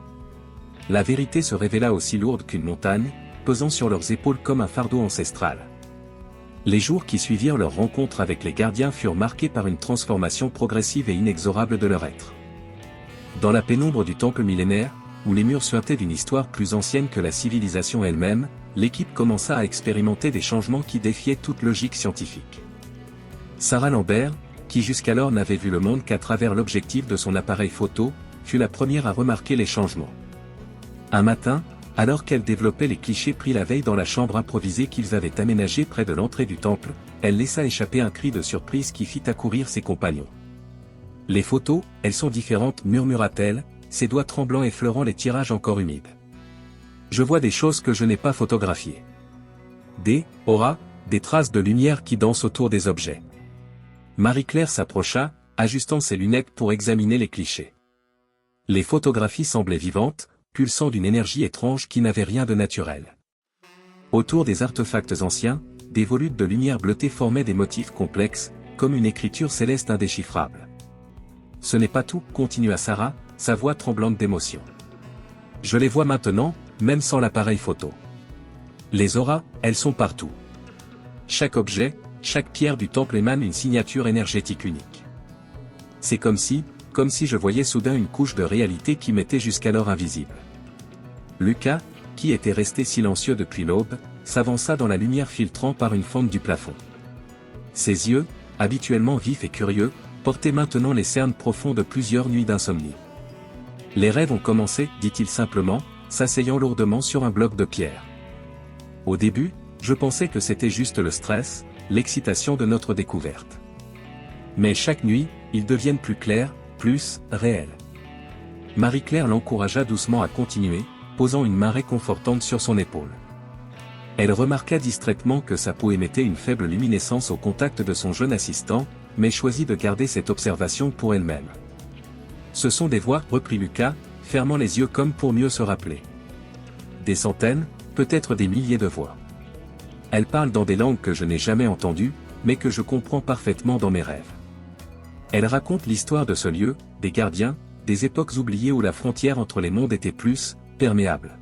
La vérité se révéla aussi lourde qu'une montagne, pesant sur leurs épaules comme un fardeau ancestral. Les jours qui suivirent leur rencontre avec les gardiens furent marqués par une transformation progressive et inexorable de leur être. Dans la pénombre du temple millénaire, où les murs suintaient d'une histoire plus ancienne que la civilisation elle-même, l'équipe commença à expérimenter des changements qui défiaient toute logique scientifique. Sarah Lambert, qui jusqu'alors n'avait vu le monde qu'à travers l'objectif de son appareil photo, fut la première à remarquer les changements. Un matin, alors qu'elle développait les clichés pris la veille dans la chambre improvisée qu'ils avaient aménagée près de l'entrée du temple, elle laissa échapper un cri de surprise qui fit accourir ses compagnons. « Les photos, elles sont différentes, murmura-t-elle, ses doigts tremblants effleurant les tirages encore humides. Je vois des choses que je n'ai pas photographiées. Des auras, des traces de lumière qui dansent autour des objets. » Marie-Claire s'approcha, ajustant ses lunettes pour examiner les clichés. Les photographies semblaient vivantes, pulsant d'une énergie étrange qui n'avait rien de naturel. Autour des artefacts anciens, des volutes de lumière bleutée formaient des motifs complexes, comme une écriture céleste indéchiffrable. Ce n'est pas tout, continua Sarah, sa voix tremblante d'émotion. Je les vois maintenant, même sans l'appareil photo. Les auras, elles sont partout. Chaque objet, chaque pierre du temple émane une signature énergétique unique. C'est comme si je voyais soudain une couche de réalité qui m'était jusqu'alors invisible. Lucas, qui était resté silencieux depuis l'aube, s'avança dans la lumière filtrant par une fente du plafond. Ses yeux, habituellement vifs et curieux, portaient maintenant les cernes profonds de plusieurs nuits d'insomnie. Les rêves ont commencé, dit-il simplement, s'asseyant lourdement sur un bloc de pierre. Au début, je pensais que c'était juste le stress, l'excitation de notre découverte. Mais chaque nuit, ils deviennent plus clairs, plus réels. Marie-Claire l'encouragea doucement à continuer, posant une main réconfortante sur son épaule. Elle remarqua distraitement que sa peau émettait une faible luminescence au contact de son jeune assistant, mais choisit de garder cette observation pour elle-même. Ce sont des voix, reprit Lucas, fermant les yeux comme pour mieux se rappeler. Des centaines, peut-être des milliers de voix. Elles parlent dans des langues que je n'ai jamais entendues, mais que je comprends parfaitement dans mes rêves. Elles racontent l'histoire de ce lieu, des gardiens, des époques oubliées où la frontière entre les mondes était plus perméable.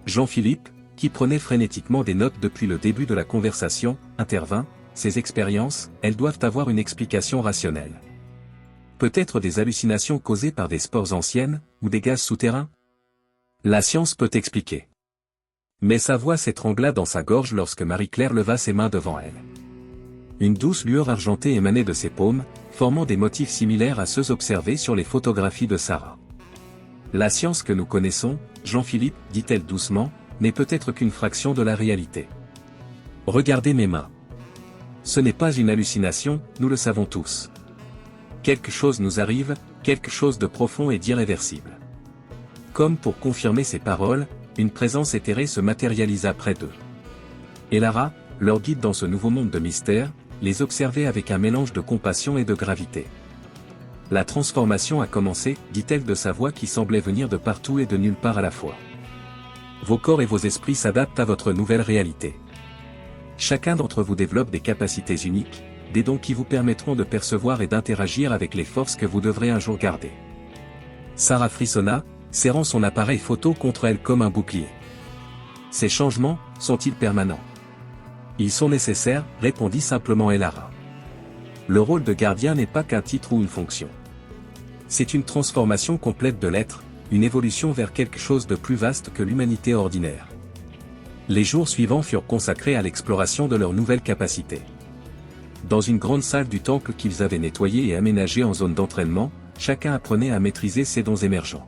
Jean-Philippe, qui prenait frénétiquement des notes depuis le début de la conversation, intervint. Ces expériences, elles doivent avoir une explication rationnelle. Peut-être des hallucinations causées par des spores anciennes, ou des gaz souterrains? La science peut expliquer. Mais sa voix s'étrangla dans sa gorge lorsque Marie-Claire leva ses mains devant elle. Une douce lueur argentée émanait de ses paumes, formant des motifs similaires à ceux observés sur les photographies de Sarah. La science que nous connaissons, Jean-Philippe, dit-elle doucement, n'est peut-être qu'une fraction de la réalité. Regardez mes mains. Ce n'est pas une hallucination, nous le savons tous. Quelque chose nous arrive, quelque chose de profond et d'irréversible. Comme pour confirmer ces paroles, une présence éthérée se matérialisa près d'eux. Elara, leur guide dans ce nouveau monde de mystère, les observait avec un mélange de compassion et de gravité. La transformation a commencé, dit-elle de sa voix qui semblait venir de partout et de nulle part à la fois. Vos corps et vos esprits s'adaptent à votre nouvelle réalité. Chacun d'entre vous développe des capacités uniques, des dons qui vous permettront de percevoir et d'interagir avec les forces que vous devrez un jour garder. Sarah frissonna, serrant son appareil photo contre elle comme un bouclier. Ces changements, sont-ils permanents? Ils sont nécessaires, répondit simplement Elara. Le rôle de gardien n'est pas qu'un titre ou une fonction. C'est une transformation complète de l'être, une évolution vers quelque chose de plus vaste que l'humanité ordinaire. Les jours suivants furent consacrés à l'exploration de leurs nouvelles capacités. Dans une grande salle du temple qu'ils avaient nettoyée et aménagée en zone d'entraînement, chacun apprenait à maîtriser ses dons émergents.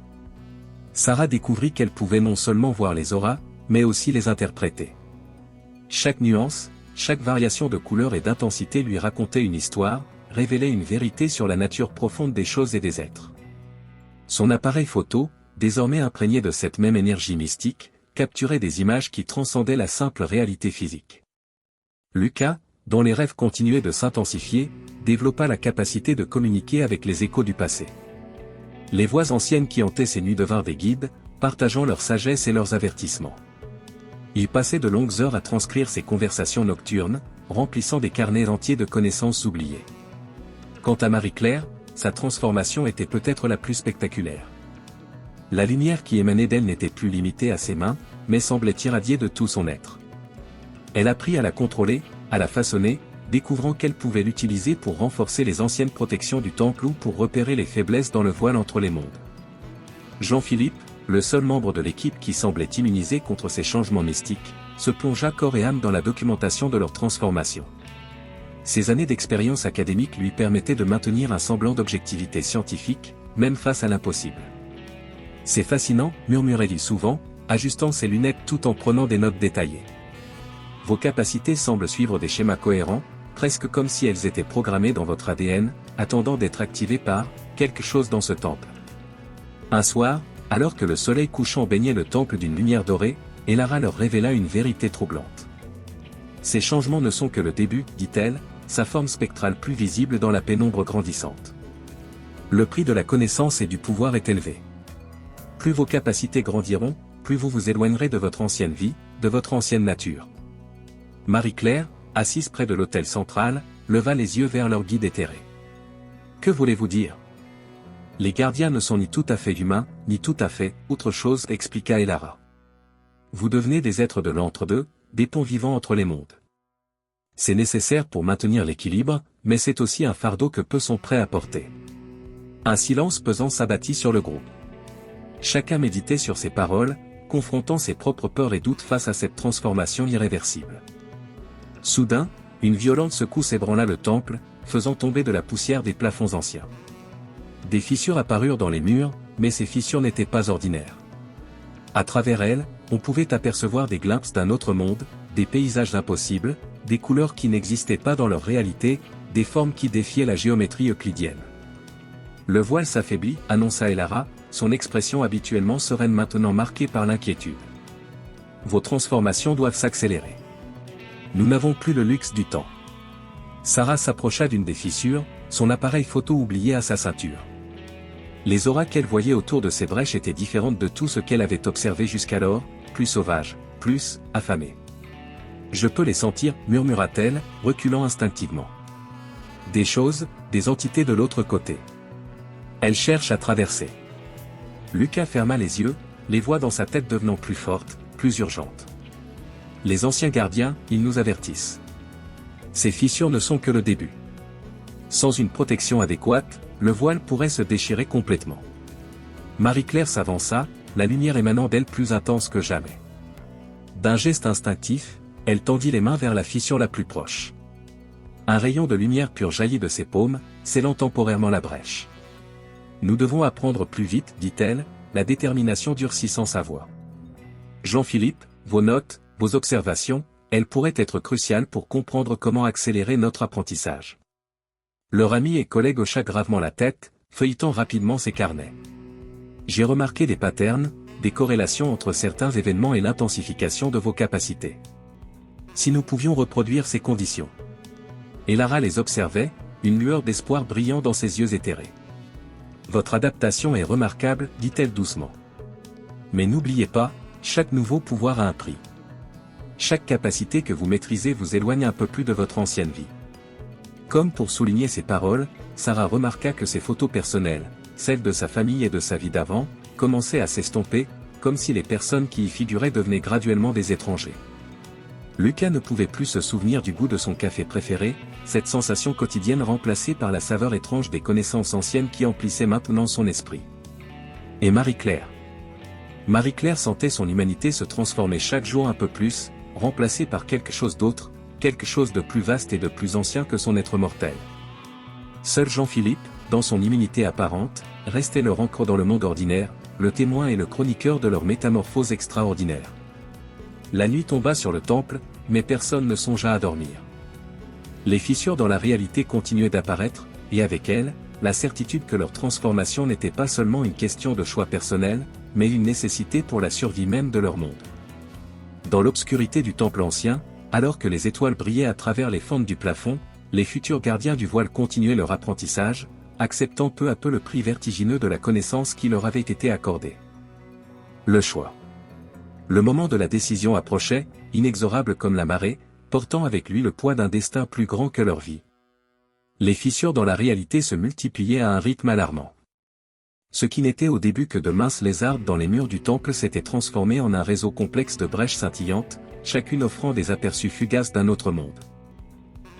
Sarah découvrit qu'elle pouvait non seulement voir les auras, mais aussi les interpréter. Chaque nuance, chaque variation de couleur et d'intensité lui racontait une histoire, révélait une vérité sur la nature profonde des choses et des êtres. Son appareil photo, désormais imprégné de cette même énergie mystique, capturait des images qui transcendaient la simple réalité physique. Lucas, dont les rêves continuaient de s'intensifier, développa la capacité de communiquer avec les échos du passé. Les voix anciennes qui hantaient ces nuits devinrent des guides, partageant leur sagesse et leurs avertissements. Il passait de longues heures à transcrire ces conversations nocturnes, remplissant des carnets entiers de connaissances oubliées. Quant à Marie-Claire, sa transformation était peut-être la plus spectaculaire. La lumière qui émanait d'elle n'était plus limitée à ses mains, mais semblait irradier de tout son être. Elle apprit à la contrôler, à la façonner, découvrant qu'elle pouvait l'utiliser pour renforcer les anciennes protections du temple ou pour repérer les faiblesses dans le voile entre les mondes. Jean-Philippe, le seul membre de l'équipe qui semblait immunisé contre ces changements mystiques, se plongea corps et âme dans la documentation de leur transformation. Ses années d'expérience académique lui permettaient de maintenir un semblant d'objectivité scientifique, même face à l'impossible. « C'est fascinant », murmurait-il souvent, ajustant ses lunettes tout en prenant des notes détaillées. « Vos capacités semblent suivre des schémas cohérents, presque comme si elles étaient programmées dans votre ADN, attendant d'être activées par quelque chose dans ce temple. » Un soir, alors que le soleil couchant baignait le temple d'une lumière dorée, Elara leur révéla une vérité troublante. « Ces changements ne sont que le début, dit-elle, sa forme spectrale plus visible dans la pénombre grandissante. Le prix de la connaissance et du pouvoir est élevé. Plus vos capacités grandiront, plus vous vous éloignerez de votre ancienne vie, de votre ancienne nature. » Marie-Claire, assise près de l'autel central, leva les yeux vers leur guide éthéré. « Que voulez-vous dire ? Les gardiens ne sont ni tout à fait humains, ni tout à fait autre chose, expliqua Elara. Vous devenez des êtres de l'entre-deux, des ponts vivants entre les mondes. C'est nécessaire pour maintenir l'équilibre, mais c'est aussi un fardeau que peu sont prêts à porter. » Un silence pesant s'abattit sur le groupe. Chacun méditait sur ces paroles, confrontant ses propres peurs et doutes face à cette transformation irréversible. Soudain, une violente secousse ébranla le temple, faisant tomber de la poussière des plafonds anciens. Des fissures apparurent dans les murs, mais ces fissures n'étaient pas ordinaires. À travers elles, on pouvait apercevoir des glimpses d'un autre monde, des paysages impossibles, des couleurs qui n'existaient pas dans leur réalité, des formes qui défiaient la géométrie euclidienne. Le voile s'affaiblit, annonça Elara, son expression habituellement sereine maintenant marquée par l'inquiétude. Vos transformations doivent s'accélérer. Nous n'avons plus le luxe du temps. Sarah s'approcha d'une des fissures, son appareil photo oublié à sa ceinture. Les auras qu'elle voyait autour de ces brèches étaient différentes de tout ce qu'elle avait observé jusqu'alors, plus sauvages, plus affamées. Je peux les sentir, murmura-t-elle, reculant instinctivement. Des choses, des entités de l'autre côté. Elle cherche à traverser. Lucas ferma les yeux, les voix dans sa tête devenant plus fortes, plus urgentes. Les anciens gardiens, ils nous avertissent. Ces fissures ne sont que le début. Sans une protection adéquate, le voile pourrait se déchirer complètement. Marie-Claire s'avança, la lumière émanant d'elle plus intense que jamais. D'un geste instinctif, elle tendit les mains vers la fissure la plus proche. Un rayon de lumière pure jaillit de ses paumes, scellant temporairement la brèche. Nous devons apprendre plus vite, dit-elle, la détermination durcissant sa voix. Jean-Philippe, vos notes, vos observations, elles pourraient être cruciales pour comprendre comment accélérer notre apprentissage. Leur ami et collègue hocha gravement la tête, feuilletant rapidement ses carnets. J'ai remarqué des patterns, des corrélations entre certains événements et l'intensification de vos capacités. Si nous pouvions reproduire ces conditions. Elara les observait, une lueur d'espoir brillant dans ses yeux éthérés. Votre adaptation est remarquable, dit-elle doucement. Mais n'oubliez pas, chaque nouveau pouvoir a un prix. Chaque capacité que vous maîtrisez vous éloigne un peu plus de votre ancienne vie. Comme pour souligner ces paroles, Sarah remarqua que ses photos personnelles, celles de sa famille et de sa vie d'avant, commençaient à s'estomper, comme si les personnes qui y figuraient devenaient graduellement des étrangers. Lucas ne pouvait plus se souvenir du goût de son café préféré, cette sensation quotidienne remplacée par la saveur étrange des connaissances anciennes qui emplissaient maintenant son esprit. Et Marie-Claire. Marie-Claire sentait son humanité se transformer chaque jour un peu plus, remplacée par quelque chose d'autre, quelque chose de plus vaste et de plus ancien que son être mortel. Seul Jean-Philippe, dans son immunité apparente, restait leur ancre dans le monde ordinaire, le témoin et le chroniqueur de leur métamorphose extraordinaire. La nuit tomba sur le temple, mais personne ne songea à dormir. Les fissures dans la réalité continuaient d'apparaître, et avec elles, la certitude que leur transformation n'était pas seulement une question de choix personnel, mais une nécessité pour la survie même de leur monde. Dans l'obscurité du temple ancien, alors que les étoiles brillaient à travers les fentes du plafond, les futurs gardiens du voile continuaient leur apprentissage, acceptant peu à peu le prix vertigineux de la connaissance qui leur avait été accordée. Le choix. Le moment de la décision approchait, inexorable comme la marée, portant avec lui le poids d'un destin plus grand que leur vie. Les fissures dans la réalité se multipliaient à un rythme alarmant. Ce qui n'était au début que de minces lézardes dans les murs du temple s'était transformé en un réseau complexe de brèches scintillantes, chacune offrant des aperçus fugaces d'un autre monde.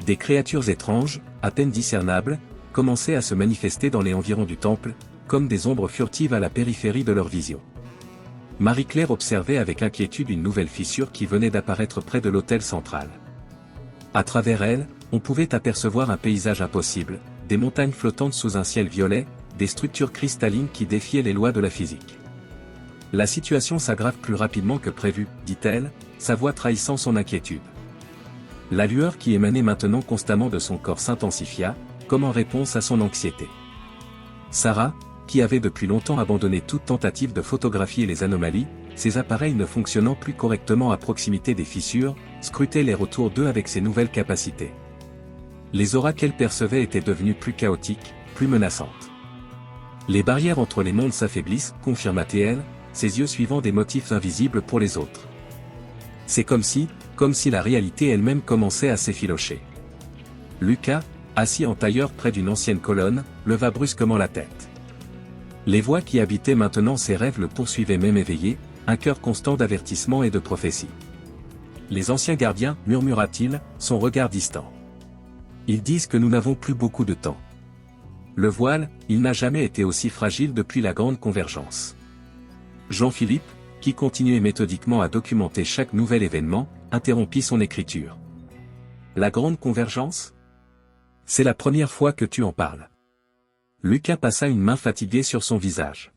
Des créatures étranges, à peine discernables, commençaient à se manifester dans les environs du temple, comme des ombres furtives à la périphérie de leur vision. Marie-Claire observait avec inquiétude une nouvelle fissure qui venait d'apparaître près de l'autel central. À travers elle, on pouvait apercevoir un paysage impossible, des montagnes flottantes sous un ciel violet, des structures cristallines qui défiaient les lois de la physique. La situation s'aggrave plus rapidement que prévu, dit-elle, sa voix trahissant son inquiétude. La lueur qui émanait maintenant constamment de son corps s'intensifia, comme en réponse à son anxiété. Sarah, qui avait depuis longtemps abandonné toute tentative de photographier les anomalies, ses appareils ne fonctionnant plus correctement à proximité des fissures, scrutait l'air autour d'eux avec ses nouvelles capacités. Les auras qu'elle percevait étaient devenues plus chaotiques, plus menaçantes. Les barrières entre les mondes s'affaiblissent, confirma-t-elle, ses yeux suivant des motifs invisibles pour les autres. C'est comme si la réalité elle-même commençait à s'effilocher. Lucas, assis en tailleur près d'une ancienne colonne, leva brusquement la tête. Les voix qui habitaient maintenant ses rêves le poursuivaient même éveillé, un cœur constant d'avertissement et de prophétie. Les anciens gardiens, murmura-t-il, son regard distant. Ils disent que nous n'avons plus beaucoup de temps. Le voile, il n'a jamais été aussi fragile depuis la grande convergence. Jean-Philippe, qui continuait méthodiquement à documenter chaque nouvel événement, interrompit son écriture. La grande convergence ? C'est la première fois que tu en parles. Lucas passa une main fatiguée sur son visage.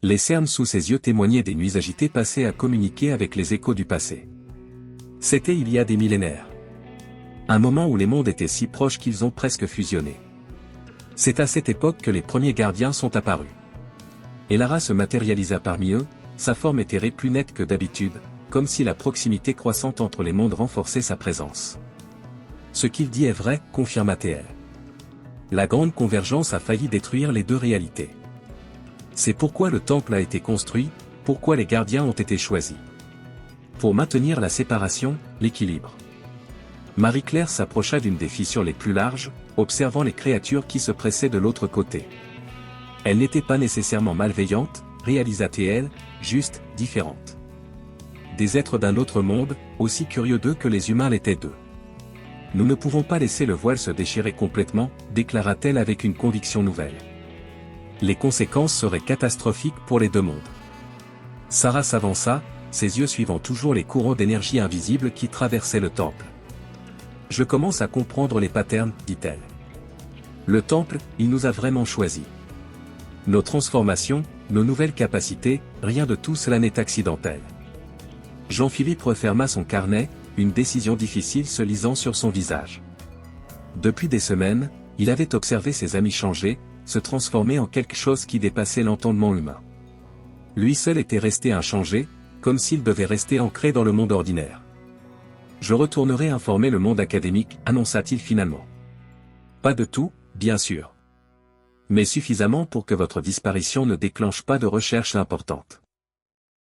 Les cernes sous ses yeux témoignaient des nuits agitées passées à communiquer avec les échos du passé. C'était il y a des millénaires. Un moment où les mondes étaient si proches qu'ils ont presque fusionné. C'est à cette époque que les premiers gardiens sont apparus. Elara se matérialisa parmi eux, sa forme éthérée plus nette que d'habitude, comme si la proximité croissante entre les mondes renforçait sa présence. Ce qu'il dit est vrai, confirma-t-elle. La grande convergence a failli détruire les deux réalités. C'est pourquoi le temple a été construit, pourquoi les gardiens ont été choisis. Pour maintenir la séparation, l'équilibre. Marie-Claire s'approcha d'une des fissures les plus larges, observant les créatures qui se pressaient de l'autre côté. Elles n'étaient pas nécessairement malveillantes, réalisa-t-elle, juste, différentes. Des êtres d'un autre monde, aussi curieux d'eux que les humains l'étaient d'eux. Nous ne pouvons pas laisser le voile se déchirer complètement, déclara-t-elle avec une conviction nouvelle. Les conséquences seraient catastrophiques pour les deux mondes. Sarah s'avança, ses yeux suivant toujours les courants d'énergie invisibles qui traversaient le temple. Je commence à comprendre les patterns, dit-elle. Le temple, il nous a vraiment choisis. Nos transformations, nos nouvelles capacités, rien de tout cela n'est accidentel. Jean-Philippe referma son carnet, une décision difficile se lisant sur son visage. Depuis des semaines, il avait observé ses amis changer, se transformer en quelque chose qui dépassait l'entendement humain. Lui seul était resté inchangé, comme s'il devait rester ancré dans le monde ordinaire. Je retournerai informer le monde académique, annonça-t-il finalement. Pas de tout, bien sûr. Mais suffisamment pour que votre disparition ne déclenche pas de recherche importante.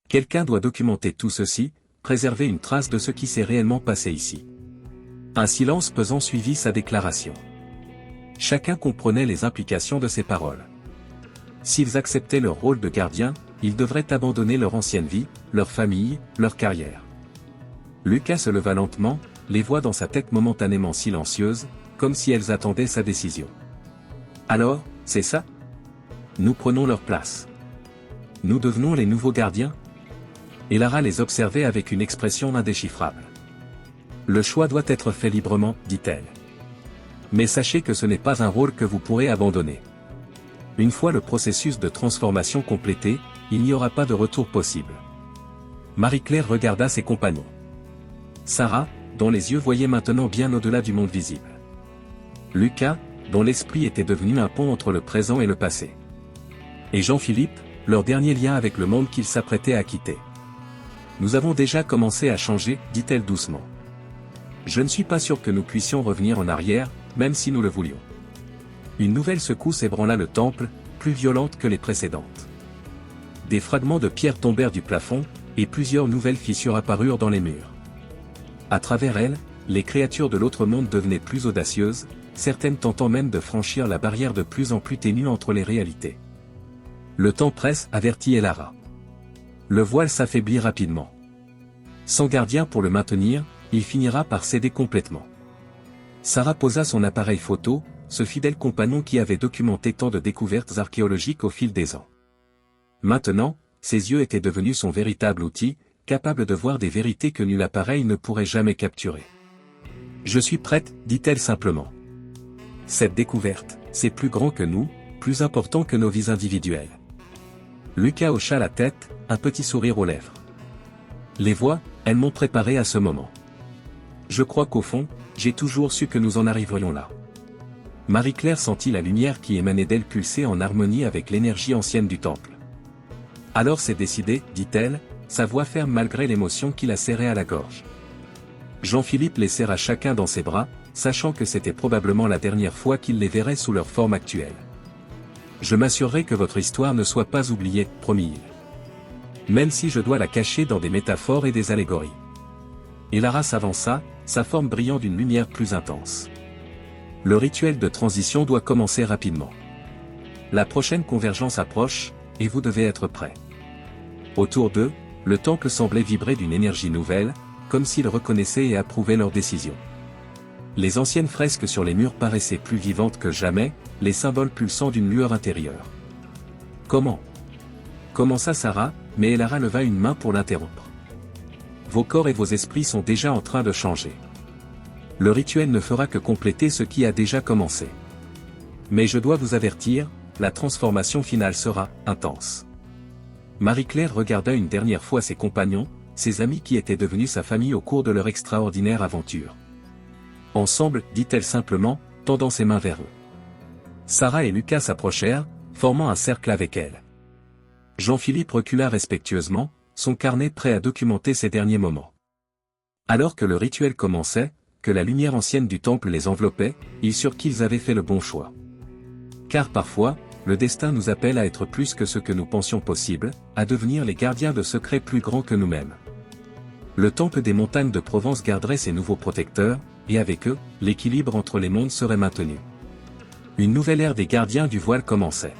Quelqu'un doit documenter tout ceci, préserver une trace de ce qui s'est réellement passé ici. Un silence pesant suivit sa déclaration. Chacun comprenait les implications de ses paroles. S'ils acceptaient leur rôle de gardien, ils devraient abandonner leur ancienne vie, leur famille, leur carrière. Lucas se leva lentement, les voix dans sa tête momentanément silencieuses, comme si elles attendaient sa décision. Alors, c'est ça? Nous prenons leur place. Nous devenons les nouveaux gardiens? Et Lara les observait avec une expression indéchiffrable. Le choix doit être fait librement, dit-elle. Mais sachez que ce n'est pas un rôle que vous pourrez abandonner. Une fois le processus de transformation complété, il n'y aura pas de retour possible. Marie-Claire regarda ses compagnons. Sarah, dont les yeux voyaient maintenant bien au-delà du monde visible. Lucas, dont l'esprit était devenu un pont entre le présent et le passé. Et Jean-Philippe, leur dernier lien avec le monde qu'ils s'apprêtaient à quitter. Nous avons déjà commencé à changer, dit-elle doucement. Je ne suis pas sûr que nous puissions revenir en arrière, même si nous le voulions. Une nouvelle secousse ébranla le temple, plus violente que les précédentes. Des fragments de pierre tombèrent du plafond, et plusieurs nouvelles fissures apparurent dans les murs. À travers elles, les créatures de l'autre monde devenaient plus audacieuses, certaines tentant même de franchir la barrière de plus en plus ténue entre les réalités. Le temps presse, avertit Elara. Le voile s'affaiblit rapidement. Sans gardien pour le maintenir, il finira par céder complètement. Sarah posa son appareil photo, ce fidèle compagnon qui avait documenté tant de découvertes archéologiques au fil des ans. Maintenant, ses yeux étaient devenus son véritable outil, capable de voir des vérités que nul appareil ne pourrait jamais capturer. Je suis prête, dit-elle simplement. Cette découverte, c'est plus grand que nous, plus important que nos vies individuelles. Lucas hocha la tête, un petit sourire aux lèvres. Les voix, elles m'ont préparé à ce moment. Je crois qu'au fond, j'ai toujours su que nous en arriverions là. Marie-Claire sentit la lumière qui émanait d'elle pulser en harmonie avec l'énergie ancienne du temple. Alors c'est décidé, dit-elle, sa voix ferme malgré l'émotion qui la serrait à la gorge. Jean-Philippe les serra chacun dans ses bras, sachant que c'était probablement la dernière fois qu'il les verrait sous leur forme actuelle. Je m'assurerai que votre histoire ne soit pas oubliée, promit-il. Même si je dois la cacher dans des métaphores et des allégories. Et Lara s'avança, sa forme brillant d'une lumière plus intense. Le rituel de transition doit commencer rapidement. La prochaine convergence approche, et vous devez être prêts. Autour d'eux, le temple semblait vibrer d'une énergie nouvelle, comme s'il reconnaissait et approuvait leurs décisions. Les anciennes fresques sur les murs paraissaient plus vivantes que jamais, les symboles pulsant d'une lueur intérieure. Comment? Commença Sarah, mais Elara leva une main pour l'interrompre. Vos corps et vos esprits sont déjà en train de changer. Le rituel ne fera que compléter ce qui a déjà commencé. Mais je dois vous avertir, la transformation finale sera intense. Marie-Claire regarda une dernière fois ses compagnons, ses amis qui étaient devenus sa famille au cours de leur extraordinaire aventure. Ensemble, dit-elle simplement, tendant ses mains vers eux. Sarah et Lucas s'approchèrent, formant un cercle avec elle. Jean-Philippe recula respectueusement, son carnet prêt à documenter ses derniers moments. Alors que le rituel commençait, que la lumière ancienne du temple les enveloppait, ils surent qu'ils avaient fait le bon choix. Car parfois, le destin nous appelle à être plus que ce que nous pensions possible, à devenir les gardiens de secrets plus grands que nous-mêmes. Le temple des montagnes de Provence garderait ses nouveaux protecteurs, et avec eux, l'équilibre entre les mondes serait maintenu. Une nouvelle ère des gardiens du voile commençait.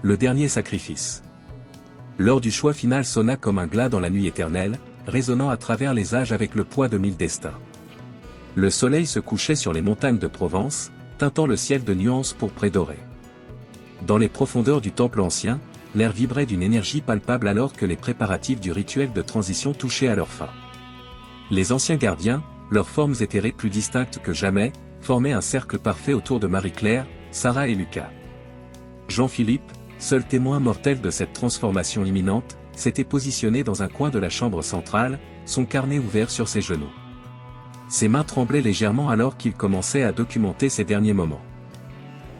Le dernier sacrifice. L'heure du choix final sonna comme un glas dans la nuit éternelle, résonnant à travers les âges avec le poids de 1000 destins. Le soleil se couchait sur les montagnes de Provence, teintant le ciel de nuances pourprées dorées. Dans les profondeurs du temple ancien, l'air vibrait d'une énergie palpable alors que les préparatifs du rituel de transition touchaient à leur fin. Les anciens gardiens, leurs formes éthérées plus distinctes que jamais, formaient un cercle parfait autour de Marie-Claire, Sarah et Lucas. Jean-Philippe, seul témoin mortel de cette transformation imminente, s'était positionné dans un coin de la chambre centrale, son carnet ouvert sur ses genoux. Ses mains tremblaient légèrement alors qu'il commençait à documenter ses derniers moments.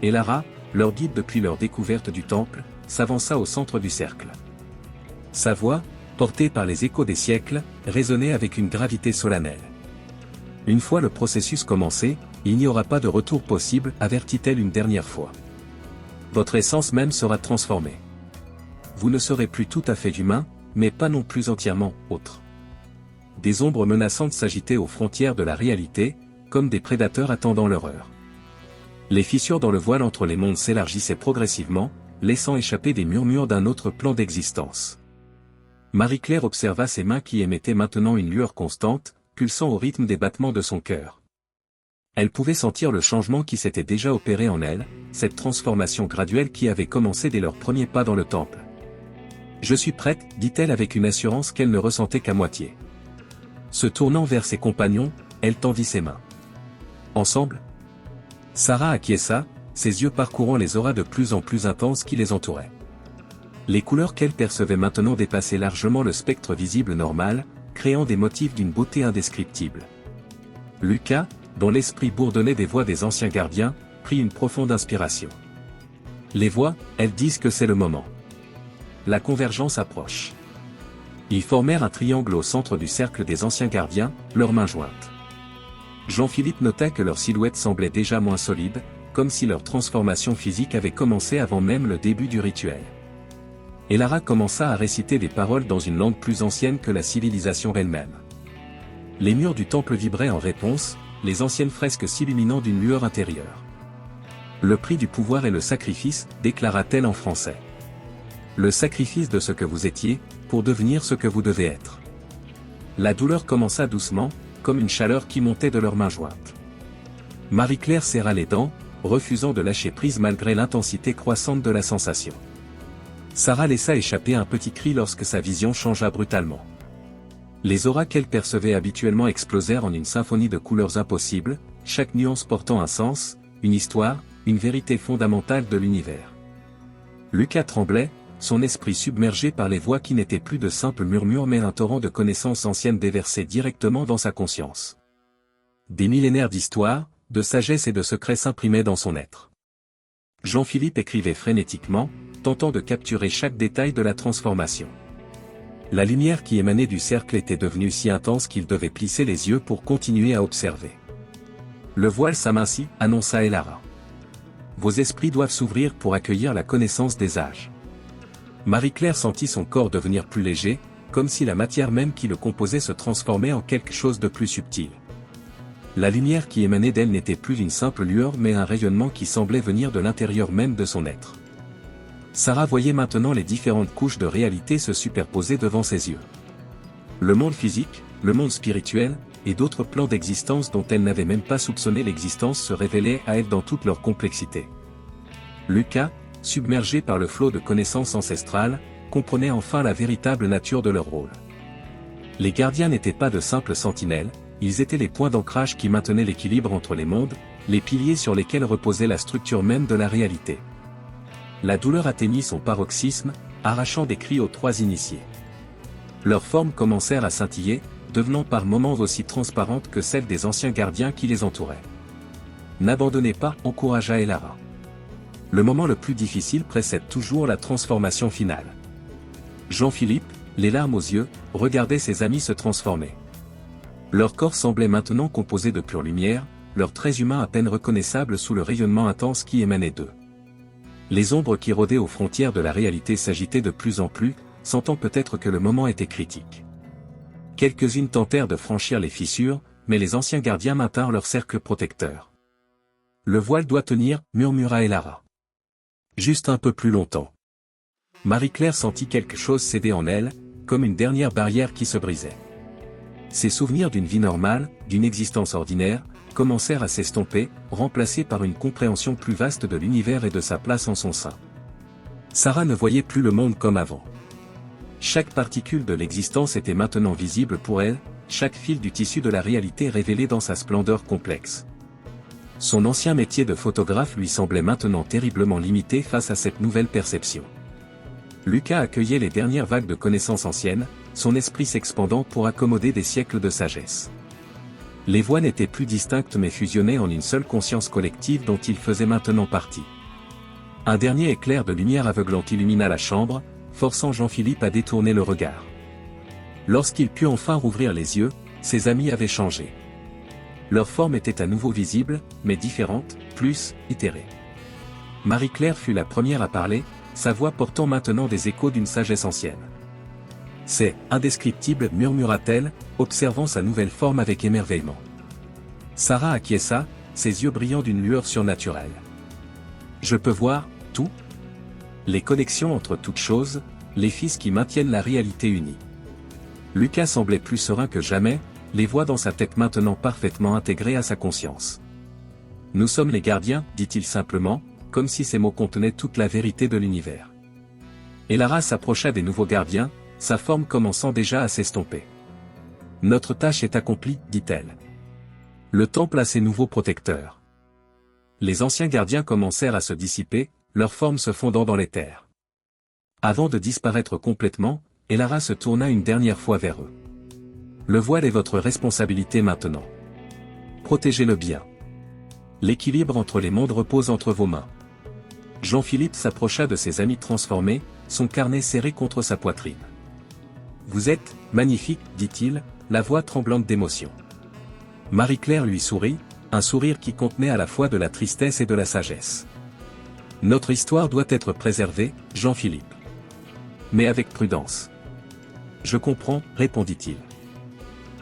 Et Lara, leur guide depuis leur découverte du temple, s'avança au centre du cercle. Sa voix, portée par les échos des siècles, résonnait avec une gravité solennelle. Une fois le processus commencé, il n'y aura pas de retour possible, avertit-elle une dernière fois. votre essence même sera transformée. Vous ne serez plus tout à fait humain, mais pas non plus entièrement autre. Des ombres menaçantes s'agitaient aux frontières de la réalité, comme des prédateurs attendant leur heure. Les fissures dans le voile entre les mondes s'élargissaient progressivement, laissant échapper des murmures d'un autre plan d'existence. Marie-Claire observa ses mains qui émettaient maintenant une lueur constante, pulsant au rythme des battements de son cœur. Elle pouvait sentir le changement qui s'était déjà opéré en elle, cette transformation graduelle qui avait commencé dès leurs premiers pas dans le temple. « Je suis prête, dit-elle avec une assurance qu'elle ne ressentait qu'à moitié. Se tournant vers ses compagnons, elle tendit ses mains. Ensemble ? Sarah acquiesça, ses yeux parcourant les auras de plus en plus intenses qui les entouraient. Les couleurs qu'elle percevait maintenant dépassaient largement le spectre visible normal, créant des motifs d'une beauté indescriptible. Lucas, dont l'esprit bourdonnait des voix des anciens gardiens, prit une profonde inspiration. Les voix, elles disent que c'est le moment. La convergence approche. Ils formèrent un triangle au centre du cercle des anciens gardiens, leurs mains jointes. Jean-Philippe nota que leur silhouette semblait déjà moins solide, comme si leur transformation physique avait commencé avant même le début du rituel. Et Lara commença à réciter des paroles dans une langue plus ancienne que la civilisation elle-même. Les murs du temple vibraient en réponse, les anciennes fresques s'illuminant d'une lueur intérieure. Le prix du pouvoir est le sacrifice, déclara-t-elle en français. Le sacrifice de ce que vous étiez, pour devenir ce que vous devez être. La douleur commença doucement, comme une chaleur qui montait de leurs mains jointes. Marie-Claire serra les dents, refusant de lâcher prise malgré l'intensité croissante de la sensation. Sarah laissa échapper un petit cri lorsque sa vision changea brutalement. Les auras qu'elle percevait habituellement explosèrent en une symphonie de couleurs impossibles, chaque nuance portant un sens, une histoire, une vérité fondamentale de l'univers. Lucas tremblait, son esprit submergé par les voix qui n'étaient plus de simples murmures mais un torrent de connaissances anciennes déversées directement dans sa conscience. Des millénaires d'histoire, de sagesse et de secrets s'imprimaient dans son être. Jean-Philippe écrivait frénétiquement, tentant de capturer chaque détail de la transformation. La lumière qui émanait du cercle était devenue si intense qu'il devait plisser les yeux pour continuer à observer. Le voile s'amincit, annonça Elara. Vos esprits doivent s'ouvrir pour accueillir la connaissance des âges. Marie-Claire sentit son corps devenir plus léger, comme si la matière même qui le composait se transformait en quelque chose de plus subtil. La lumière qui émanait d'elle n'était plus une simple lueur mais un rayonnement qui semblait venir de l'intérieur même de son être. Sarah voyait maintenant les différentes couches de réalité se superposer devant ses yeux. Le monde physique, le monde spirituel, et d'autres plans d'existence dont elle n'avait même pas soupçonné l'existence se révélaient à elle dans toute leur complexité. Lucas, submergé par le flot de connaissances ancestrales, comprenait enfin la véritable nature de leur rôle. Les gardiens n'étaient pas de simples sentinelles, ils étaient les points d'ancrage qui maintenaient l'équilibre entre les mondes, les piliers sur lesquels reposait la structure même de la réalité. La douleur atteignit son paroxysme, arrachant des cris aux trois initiés. Leurs formes commencèrent à scintiller, devenant par moments aussi transparentes que celles des anciens gardiens qui les entouraient. N'abandonnez pas, encouragea Elara. Le moment le plus difficile précède toujours la transformation finale. Jean-Philippe, les larmes aux yeux, regardait ses amis se transformer. Leur corps semblait maintenant composé de pure lumière, leurs traits humains à peine reconnaissables sous le rayonnement intense qui émanait d'eux. Les ombres qui rôdaient aux frontières de la réalité s'agitaient de plus en plus, sentant peut-être que le moment était critique. Quelques-unes tentèrent de franchir les fissures, mais les anciens gardiens maintinrent leur cercle protecteur. Le voile doit tenir, murmura Elara. Juste un peu plus longtemps. Marie-Claire sentit quelque chose céder en elle, comme une dernière barrière qui se brisait. Ses souvenirs d'une vie normale, d'une existence ordinaire, commencèrent à s'estomper, remplacés par une compréhension plus vaste de l'univers et de sa place en son sein. Sarah ne voyait plus le monde comme avant. Chaque particule de l'existence était maintenant visible pour elle, chaque fil du tissu de la réalité révélé dans sa splendeur complexe. Son ancien métier de photographe lui semblait maintenant terriblement limité face à cette nouvelle perception. Lucas accueillait les dernières vagues de connaissances anciennes, son esprit s'expandant pour accommoder des siècles de sagesse. Les voix n'étaient plus distinctes mais fusionnaient en une seule conscience collective dont il faisait maintenant partie. Un dernier éclair de lumière aveuglante illumina la chambre, forçant Jean-Philippe à détourner le regard. Lorsqu'il put enfin rouvrir les yeux, ses amis avaient changé. Leur forme était à nouveau visible, mais différente, plus itérée. Marie-Claire fut la première à parler, sa voix portant maintenant des échos d'une sagesse ancienne. C'est indescriptible, murmura-t-elle, observant sa nouvelle forme avec émerveillement. Sarah acquiesça, ses yeux brillant d'une lueur surnaturelle. Je peux voir tout. Les connexions entre toutes choses, les fils qui maintiennent la réalité unie. Lucas semblait plus serein que jamais, les voix dans sa tête maintenant parfaitement intégrées à sa conscience. Nous sommes les gardiens, dit-il simplement, comme si ces mots contenaient toute la vérité de l'univers. Et Lara s'approcha des nouveaux gardiens, sa forme commençant déjà à s'estomper. Notre tâche est accomplie, dit-elle. Le temple a ses nouveaux protecteurs. Les anciens gardiens commencèrent à se dissiper, leur forme se fondant dans l'éther. Avant de disparaître complètement, Elara se tourna une dernière fois vers eux. Le voile est votre responsabilité maintenant. Protégez-le bien. L'équilibre entre les mondes repose entre vos mains. Jean-Philippe s'approcha de ses amis transformés, son carnet serré contre sa poitrine. Vous êtes magnifique, dit-il, la voix tremblante d'émotion. Marie-Claire lui sourit, un sourire qui contenait à la fois de la tristesse et de la sagesse. Notre histoire doit être préservée, Jean-Philippe. Mais avec prudence. Je comprends, répondit-il.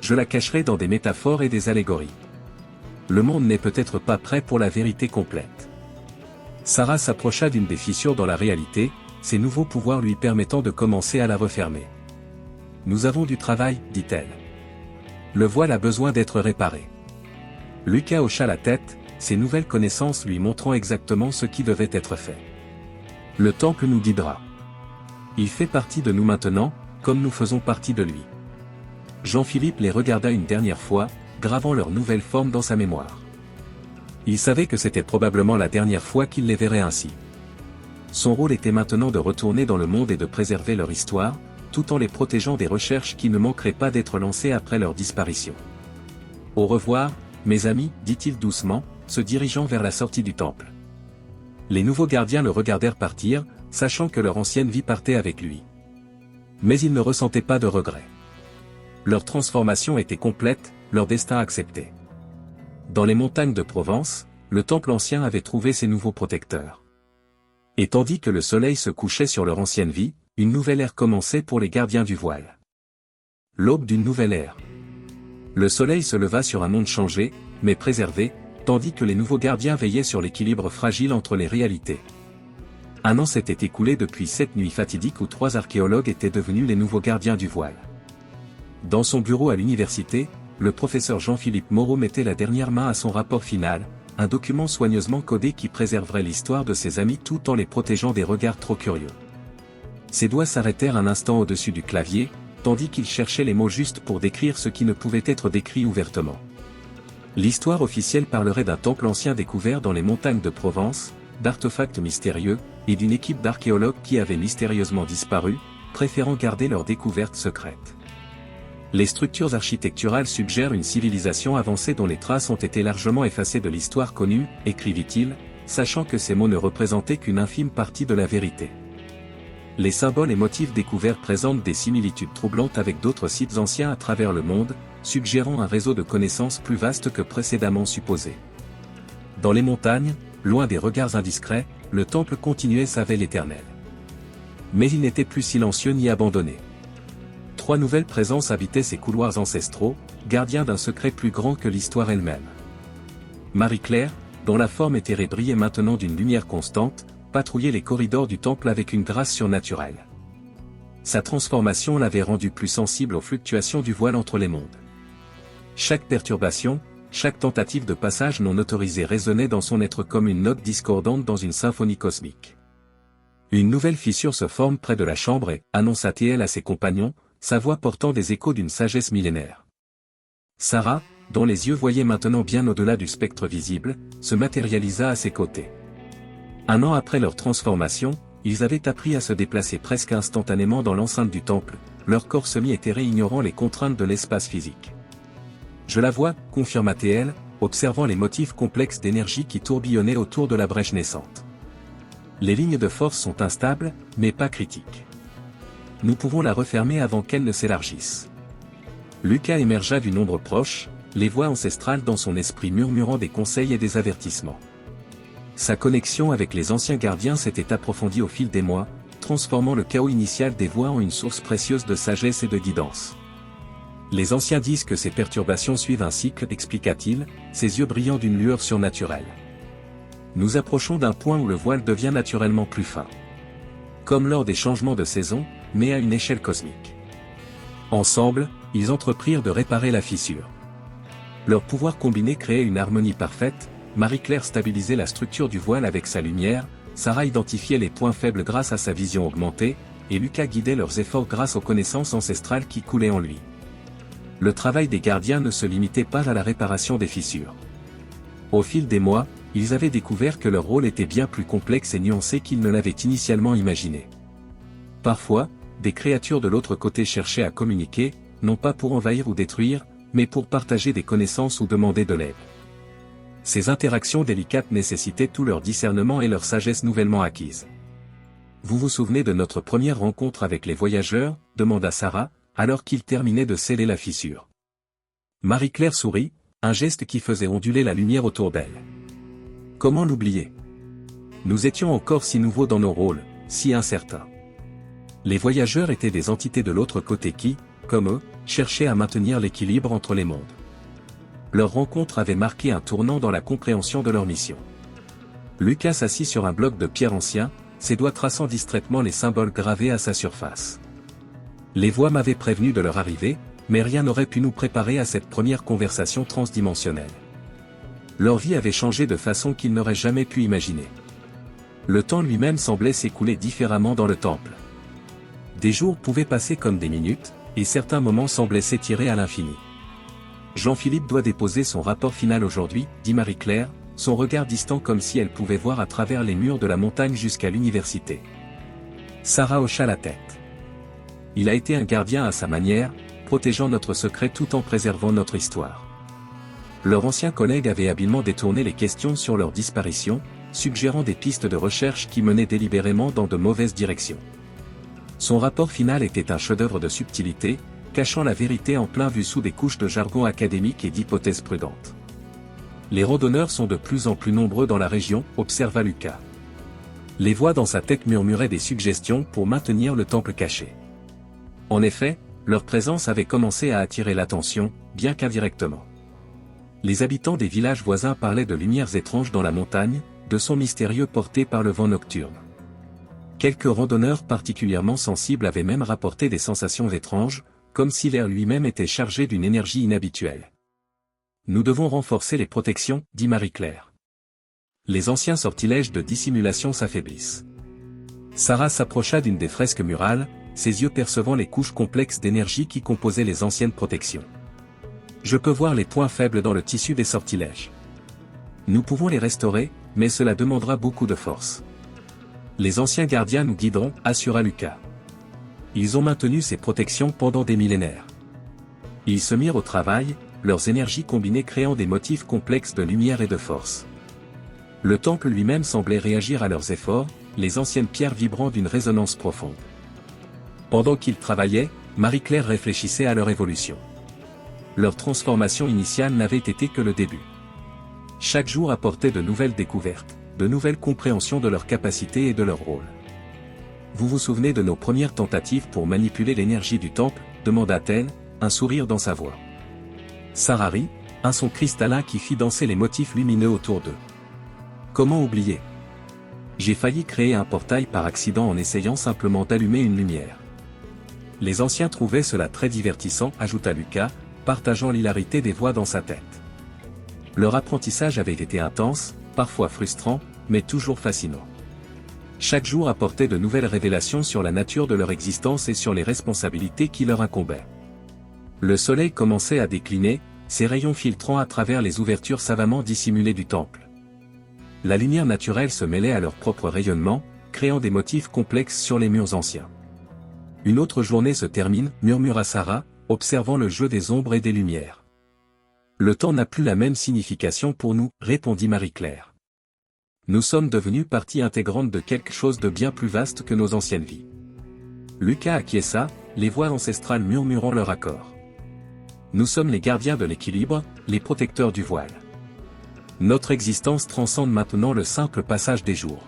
Je la cacherai dans des métaphores et des allégories. Le monde n'est peut-être pas prêt pour la vérité complète. Sarah s'approcha d'une des fissures dans la réalité, ses nouveaux pouvoirs lui permettant de commencer à la refermer. Nous avons du travail, dit-elle. Le voile a besoin d'être réparé. Lucas hocha la tête, ses nouvelles connaissances lui montrant exactement ce qui devait être fait. Le temple nous guidera. Il fait partie de nous maintenant, comme nous faisons partie de lui. Jean-Philippe les regarda une dernière fois, gravant leur nouvelle forme dans sa mémoire. Il savait que c'était probablement la dernière fois qu'il les verrait ainsi. Son rôle était maintenant de retourner dans le monde et de préserver leur histoire, tout en les protégeant des recherches qui ne manqueraient pas d'être lancées après leur disparition. Au revoir, mes amis, dit-il doucement, se dirigeant vers la sortie du temple. Les nouveaux gardiens le regardèrent partir, sachant que leur ancienne vie partait avec lui. Mais ils ne ressentaient pas de regret. Leur transformation était complète, leur destin accepté. Dans les montagnes de Provence, le temple ancien avait trouvé ses nouveaux protecteurs. Et tandis que le soleil se couchait sur leur ancienne vie, une nouvelle ère commençait pour les gardiens du voile. L'aube d'une nouvelle ère. Le soleil se leva sur un monde changé, mais préservé, tandis que les nouveaux gardiens veillaient sur l'équilibre fragile entre les réalités. Un an s'était écoulé depuis cette nuit fatidique où 3 archéologues étaient devenus les nouveaux gardiens du voile. Dans son bureau à l'université, le professeur Jean-Philippe Moreau mettait la dernière main à son rapport final, un document soigneusement codé qui préserverait l'histoire de ses amis tout en les protégeant des regards trop curieux. Ses doigts s'arrêtèrent un instant au-dessus du clavier, tandis qu'il cherchait les mots justes pour décrire ce qui ne pouvait être décrit ouvertement. L'histoire officielle parlerait d'un temple ancien découvert dans les montagnes de Provence, d'artefacts mystérieux, et d'une équipe d'archéologues qui avait mystérieusement disparu, préférant garder leur découverte secrète. Les structures architecturales suggèrent une civilisation avancée dont les traces ont été largement effacées de l'histoire connue, écrivit-il, sachant que ces mots ne représentaient qu'une infime partie de la vérité. Les symboles et motifs découverts présentent des similitudes troublantes avec d'autres sites anciens à travers le monde, suggérant un réseau de connaissances plus vaste que précédemment supposé. Dans les montagnes, loin des regards indiscrets, le temple continuait sa veille éternelle. Mais il n'était plus silencieux ni abandonné. 3 nouvelles présences habitaient ces couloirs ancestraux, gardiens d'un secret plus grand que l'histoire elle-même. Marie-Claire, dont la forme éthérée brillait maintenant d'une lumière constante, patrouillait les corridors du temple avec une grâce surnaturelle. Sa transformation l'avait rendue plus sensible aux fluctuations du voile entre les mondes. Chaque perturbation, chaque tentative de passage non autorisé résonnait dans son être comme une note discordante dans une symphonie cosmique. Une nouvelle fissure se forme près de la chambre et, annonça-t-elle à ses compagnons, sa voix portant des échos d'une sagesse millénaire. Sarah, dont les yeux voyaient maintenant bien au-delà du spectre visible, se matérialisa à ses côtés. 1 an après leur transformation, ils avaient appris à se déplacer presque instantanément dans l'enceinte du temple, leur corps semi-éthéré ignorant les contraintes de l'espace physique. Je la vois, confirma-t-elle, observant les motifs complexes d'énergie qui tourbillonnaient autour de la brèche naissante. Les lignes de force sont instables, mais pas critiques. Nous pouvons la refermer avant qu'elle ne s'élargisse. Lucas émergea d'une ombre proche, les voix ancestrales dans son esprit murmurant des conseils et des avertissements. Sa connexion avec les anciens gardiens s'était approfondie au fil des mois, transformant le chaos initial des voix en une source précieuse de sagesse et de guidance. Les anciens disent que ces perturbations suivent un cycle, expliqua-t-il, ses yeux brillant d'une lueur surnaturelle. Nous approchons d'un point où le voile devient naturellement plus fin. Comme lors des changements de saison, mais à une échelle cosmique. Ensemble, ils entreprirent de réparer la fissure. Leur pouvoir combiné créait une harmonie parfaite. Marie-Claire stabilisait la structure du voile avec sa lumière, Sarah identifiait les points faibles grâce à sa vision augmentée, et Lucas guidait leurs efforts grâce aux connaissances ancestrales qui coulaient en lui. Le travail des gardiens ne se limitait pas à la réparation des fissures. Au fil des mois, ils avaient découvert que leur rôle était bien plus complexe et nuancé qu'ils ne l'avaient initialement imaginé. Parfois, des créatures de l'autre côté cherchaient à communiquer, non pas pour envahir ou détruire, mais pour partager des connaissances ou demander de l'aide. Ces interactions délicates nécessitaient tout leur discernement et leur sagesse nouvellement acquise. « Vous vous souvenez de notre première rencontre avec les voyageurs ?» demanda Sarah, alors qu'ils terminaient de sceller la fissure. Marie-Claire sourit, un geste qui faisait onduler la lumière autour d'elle. Comment l'oublier? Nous étions encore si nouveaux dans nos rôles, si incertains. Les voyageurs étaient des entités de l'autre côté qui, comme eux, cherchaient à maintenir l'équilibre entre les mondes. Leur rencontre avait marqué un tournant dans la compréhension de leur mission. Lucas s'assit sur un bloc de pierre ancien, ses doigts traçant distraitement les symboles gravés à sa surface. Les voix m'avaient prévenu de leur arrivée, mais rien n'aurait pu nous préparer à cette première conversation transdimensionnelle. Leur vie avait changé de façon qu'ils n'auraient jamais pu imaginer. Le temps lui-même semblait s'écouler différemment dans le temple. Des jours pouvaient passer comme des minutes, et certains moments semblaient s'étirer à l'infini. Jean-Philippe doit déposer son rapport final aujourd'hui, dit Marie-Claire, son regard distant comme si elle pouvait voir à travers les murs de la montagne jusqu'à l'université. Sarah hocha la tête. Il a été un gardien à sa manière, protégeant notre secret tout en préservant notre histoire. Leur ancien collègue avait habilement détourné les questions sur leur disparition, suggérant des pistes de recherche qui menaient délibérément dans de mauvaises directions. Son rapport final était un chef-d'œuvre de subtilité, cachant la vérité en plein vue sous des couches de jargon académique et d'hypothèses prudentes. Les randonneurs sont de plus en plus nombreux dans la région, observa Lucas. Les voix dans sa tête murmuraient des suggestions pour maintenir le temple caché. En effet, leur présence avait commencé à attirer l'attention, bien qu'indirectement. Les habitants des villages voisins parlaient de lumières étranges dans la montagne, de sons mystérieux portés par le vent nocturne. Quelques randonneurs particulièrement sensibles avaient même rapporté des sensations étranges, comme si l'air lui-même était chargé d'une énergie inhabituelle. Nous devons renforcer les protections, dit Marie-Claire. Les anciens sortilèges de dissimulation s'affaiblissent. Sarah s'approcha d'une des fresques murales, ses yeux percevant les couches complexes d'énergie qui composaient les anciennes protections. Je peux voir les points faibles dans le tissu des sortilèges. Nous pouvons les restaurer, mais cela demandera beaucoup de force. Les anciens gardiens nous guideront, assura Lucas. Ils ont maintenu ces protections pendant des millénaires. Ils se mirent au travail, leurs énergies combinées créant des motifs complexes de lumière et de force. Le temple lui-même semblait réagir à leurs efforts, les anciennes pierres vibrant d'une résonance profonde. Pendant qu'ils travaillaient, Marie-Claire réfléchissait à leur évolution. Leur transformation initiale n'avait été que le début. Chaque jour apportait de nouvelles découvertes, de nouvelles compréhensions de leurs capacités et de leur rôle. Vous vous souvenez de nos premières tentatives pour manipuler l'énergie du temple, demanda-t-elle, un sourire dans sa voix. Sarah rit, un son cristallin qui fit danser les motifs lumineux autour d'eux. Comment oublier? J'ai failli créer un portail par accident en essayant simplement d'allumer une lumière. Les anciens trouvaient cela très divertissant, ajouta Lucas, partageant l'hilarité des voix dans sa tête. Leur apprentissage avait été intense, parfois frustrant, mais toujours fascinant. Chaque jour apportait de nouvelles révélations sur la nature de leur existence et sur les responsabilités qui leur incombaient. Le soleil commençait à décliner, ses rayons filtrant à travers les ouvertures savamment dissimulées du temple. La lumière naturelle se mêlait à leur propre rayonnement, créant des motifs complexes sur les murs anciens. Une autre journée se termine, murmura Sarah, observant le jeu des ombres et des lumières. Le temps n'a plus la même signification pour nous, répondit Marie-Claire. Nous sommes devenus partie intégrante de quelque chose de bien plus vaste que nos anciennes vies. Lucas acquiesça, les voix ancestrales murmurant leur accord. Nous sommes les gardiens de l'équilibre, les protecteurs du voile. Notre existence transcende maintenant le simple passage des jours.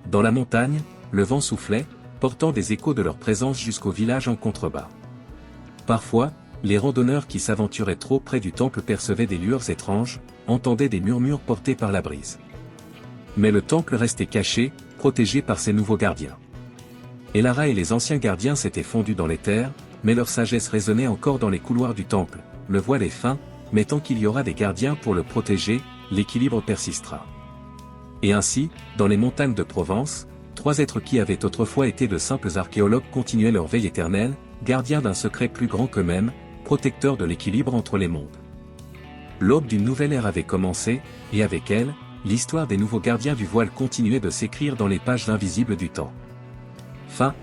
Dans la montagne, le vent soufflait, portant des échos de leur présence jusqu'au village en contrebas. Parfois, les randonneurs qui s'aventuraient trop près du temple percevaient des lueurs étranges, entendaient des murmures portés par la brise. Mais le temple restait caché, protégé par ses nouveaux gardiens. Elara et les anciens gardiens s'étaient fondus dans les terres, mais leur sagesse résonnait encore dans les couloirs du temple. Le voile est fin, mais tant qu'il y aura des gardiens pour le protéger, l'équilibre persistera. Et ainsi, dans les montagnes de Provence, 3 êtres qui avaient autrefois été de simples archéologues continuaient leur veille éternelle, gardiens d'un secret plus grand qu'eux-mêmes, protecteurs de l'équilibre entre les mondes. L'aube d'une nouvelle ère avait commencé, et avec elle, l'histoire des nouveaux gardiens du voile continuait de s'écrire dans les pages invisibles du temps. Fin.